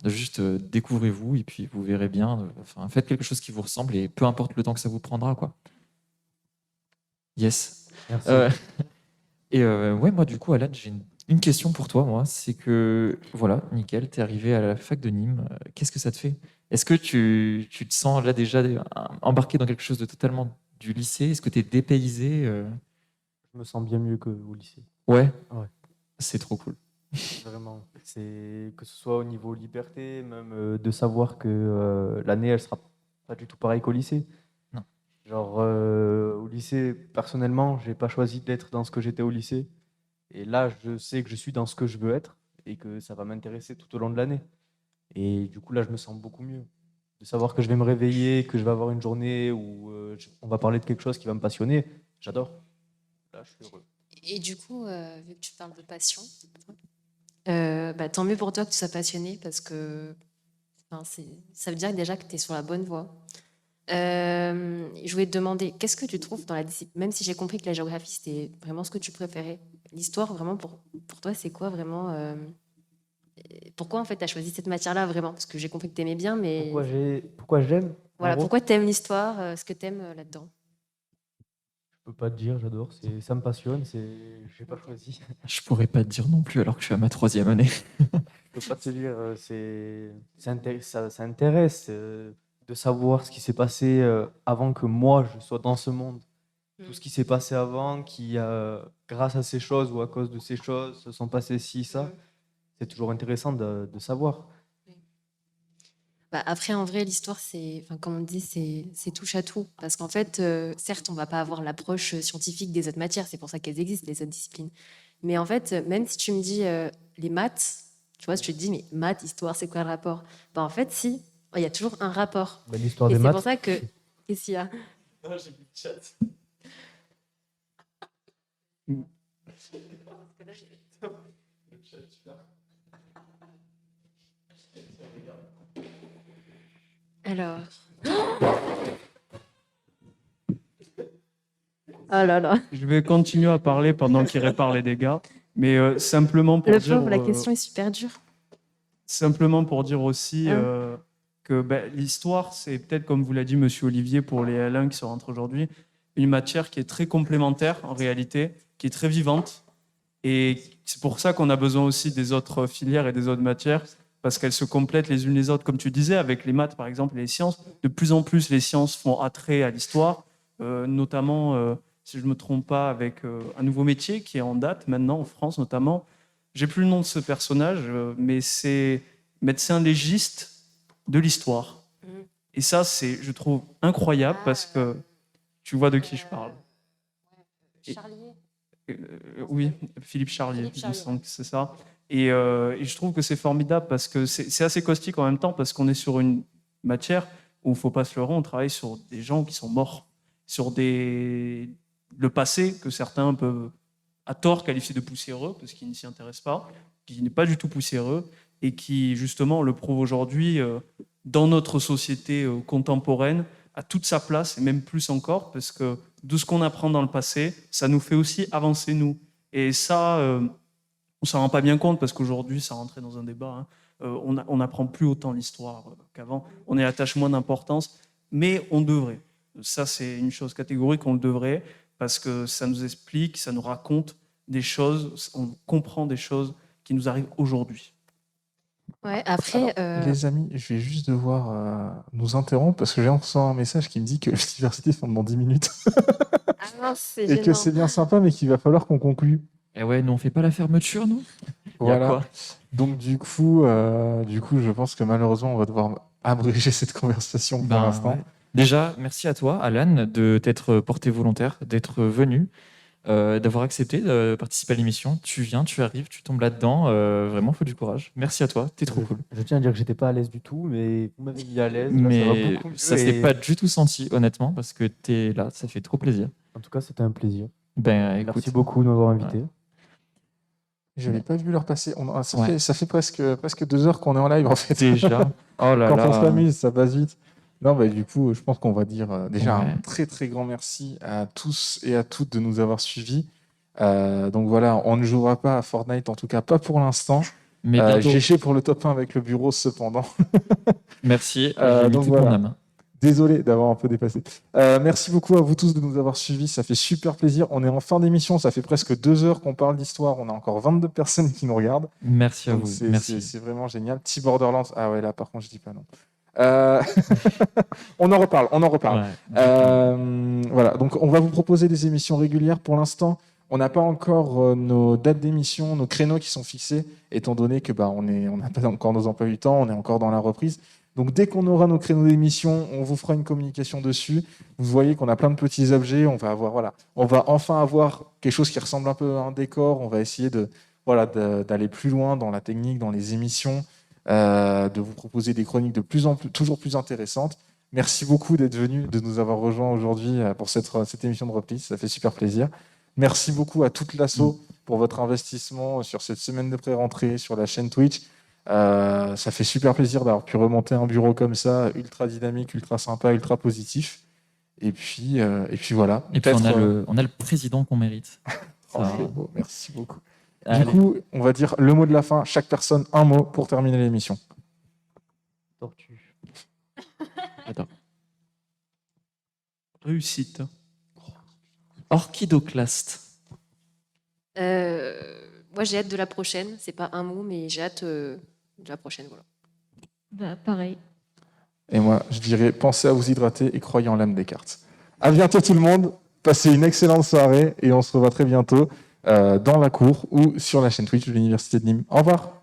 Juste découvrez-vous et puis vous verrez bien. Faites quelque chose qui vous ressemble et peu importe le temps que ça vous prendra, quoi. Yes. Merci. Ouais, moi, du coup, Alan, j'ai une question pour toi, moi. C'est que, voilà, nickel, t'es arrivé à la fac de Nîmes. Qu'est-ce que ça te fait? Est-ce que tu te sens là déjà embarqué dans quelque chose de totalement du lycée? Est-ce que tu es dépaysé Je me sens bien mieux qu'au lycée. Ouais. Ouais. C'est trop cool. Vraiment. C'est que ce soit au niveau liberté, même de savoir que l'année, elle sera pas du tout pareille qu'au lycée. Non. Genre, au lycée, personnellement, j'ai pas choisi d'être dans ce que j'étais au lycée. Et là, je sais que je suis dans ce que je veux être et que ça va m'intéresser tout au long de l'année. Et du coup, là, je me sens beaucoup mieux. De savoir que je vais me réveiller, que je vais avoir une journée où on va parler de quelque chose qui va me passionner, j'adore. Là, je suis heureux. Et du coup, vu que tu parles de passion, tant mieux pour toi que tu sois passionné parce que ça veut dire déjà que tu es sur la bonne voie. Je voulais te demander, qu'est-ce que tu trouves dans la discipline, même si j'ai compris que la géographie, c'était vraiment ce que tu préférais, l'histoire, vraiment, pour toi, c'est quoi vraiment pourquoi en fait tu as choisi cette matière-là vraiment? Parce que j'ai compris que tu aimais bien, mais Pourquoi j'aime? voilà, En gros, pourquoi tu aimes l'histoire, ce que tu aimes là-dedans? je peux pas te dire, j'adore. Ça me passionne, j'ai pas choisi. Je pourrais pas te dire non plus alors que je suis à ma 3e année. Je peux pas te dire, ça intéresse de savoir ce qui s'est passé avant que moi je sois dans ce monde. Tout ce qui s'est passé avant, qui grâce à ces choses ou à cause de ces choses se sont passées ci, ça. C'est toujours intéressant de savoir. Bah, après, en vrai, l'histoire, comme on dit, c'est touche à tout. Parce qu'en fait, certes, on va pas avoir l'approche scientifique des autres matières, c'est pour ça qu'elles existent, les autres disciplines. Mais en fait, même si tu me dis les maths, tu vois, si tu te dis, mais maths, histoire, c'est quoi le rapport? Bah, en fait, si, il y a toujours un rapport. Bah, l'histoire Et des c'est maths. pour ça que. Qu'est-ce qu'il y a? J'ai vu le chat. Alors. Oh là là. Je vais continuer à parler pendant qu'il répare les dégâts, mais simplement pour Le dire, pauvre, la question est super dure. simplement pour dire aussi Hein que l'histoire, c'est peut-être, comme vous l'a dit Monsieur Olivier, pour les L1 qui se rentrent aujourd'hui, une matière qui est très complémentaire en réalité, qui est très vivante. Et c'est pour ça qu'on a besoin aussi des autres filières et des autres matières, parce qu'elles se complètent les unes les autres. Comme tu disais, avec les maths, par exemple, et les sciences, de plus en plus, les sciences font attrait à l'histoire, notamment, si je ne me trompe pas, avec un nouveau métier qui est en date maintenant, en France notamment. J'ai plus le nom de ce personnage, mais c'est médecin légiste de l'histoire. Et ça, c'est, je trouve, incroyable, parce que tu vois de qui je parle. Charlier. Oui, Philippe Charlier, Philippe il me Charlier. semble que c'est ça. Et je trouve que c'est formidable parce que c'est assez caustique en même temps, parce qu'on est sur une matière où il ne faut pas se leurrer, on travaille sur des gens qui sont morts, sur le passé que certains peuvent à tort qualifier de poussiéreux, parce qu'ils ne s'y intéressent pas, qui n'est pas du tout poussiéreux, et qui justement le prouve aujourd'hui dans notre société contemporaine, a toute sa place, et même plus encore, parce que de ce qu'on apprend dans le passé, ça nous fait aussi avancer nous. Et ça, on s'en rend pas bien compte, parce qu'aujourd'hui, ça rentrait dans un débat, on n'apprend plus autant l'histoire qu'avant, on y attache moins d'importance, mais on devrait. Ça, c'est une chose catégorique, on le devrait, parce que ça nous explique, ça nous raconte des choses, on comprend des choses qui nous arrivent aujourd'hui. Ouais, après. Les amis, je vais juste devoir nous interrompre parce que j'ai reçu un message qui me dit que l'université fin dans 10 minutes Ah mince, c'est et que gênant. c'est bien sympa, mais qu'il va falloir qu'on conclue. Et ouais, nous on fait pas la fermeture, nous. Il y a Voilà. quoi? Donc du coup, je pense que malheureusement, on va devoir abréger cette conversation pour l'instant. Ouais. Déjà, merci à toi, Alan, de t'être porté volontaire, d'être venu, d'avoir accepté de participer à l'émission. Tu viens, tu arrives, tu tombes là-dedans. Vraiment, faut du courage. Merci à toi, t'es trop cool. Je tiens à dire que j'étais pas à l'aise du tout, mais vous m'avez mis à l'aise. Là, ça va Mais beaucoup mieux ça s'est et- pas du tout senti, honnêtement, parce que t'es là, ça fait trop plaisir. En tout cas, c'était un plaisir. Ben, écoute, Merci beaucoup de m'avoir invité. Je n'ai pas vu l'heure passer. Ça, Ouais. ça fait presque 2 heures qu'on est en live en fait. déjà. Oh là Quand là. on s'amuse, ça passe vite. Non, bah, du coup, je pense qu'on va dire déjà Ouais. un très très grand merci à tous et à toutes de nous avoir suivis. Donc voilà, on ne jouera pas à Fortnite, en tout cas pas pour l'instant. Mais bientôt. GG pour le top 1 avec le bureau cependant. Merci, j'ai mis donc toute voilà. mon âme. Désolé d'avoir un peu dépassé. Merci beaucoup à vous tous de nous avoir suivis, ça fait super plaisir. On est en fin d'émission, ça fait presque 2 heures qu'on parle d'histoire, on a encore 22 personnes qui nous regardent. Merci à Donc vous. c'est Merci. vraiment génial. Petit Borderlands, ah ouais là par contre je dis pas non. Euh, on en reparle. Ouais. Voilà, donc on va vous proposer des émissions régulières. Pour l'instant, on n'a pas encore nos dates d'émission, nos créneaux qui sont fixés, étant donné que on n'a pas encore nos emplois du temps, on est encore dans la reprise. Donc dès qu'on aura nos créneaux d'émission, on vous fera une communication dessus. Vous voyez qu'on a plein de petits objets. On va enfin avoir quelque chose qui ressemble un peu à un décor. On va essayer d'aller plus loin dans la technique, dans les émissions, de vous proposer des chroniques toujours plus intéressantes. Merci beaucoup d'être venu, de nous avoir rejoints aujourd'hui pour cette émission de reprise. Ça fait super plaisir. Merci beaucoup à toute l'asso pour votre investissement sur cette semaine de pré-rentrée, sur la chaîne Twitch. Ça fait super plaisir d'avoir pu remonter un bureau comme ça, ultra dynamique, ultra sympa, ultra positif. Et puis voilà. Et puis on a le président qu'on mérite. Oh, c'est beau. Merci beaucoup. Allez. Du coup, on va dire le mot de la fin. Chaque personne, un mot pour terminer l'émission. Tortue. Attends. Réussite. Orchidoclaste. Moi, j'ai hâte de la prochaine. C'est pas un mot, mais j'ai hâte de la prochaine. Voilà. Bah, pareil. Et moi, je dirais, pensez à vous hydrater et croyez en l'âme des cartes. À bientôt tout le monde. Passez une excellente soirée et on se revoit très bientôt dans la cour ou sur la chaîne Twitch de l'Université de Nîmes. Au revoir.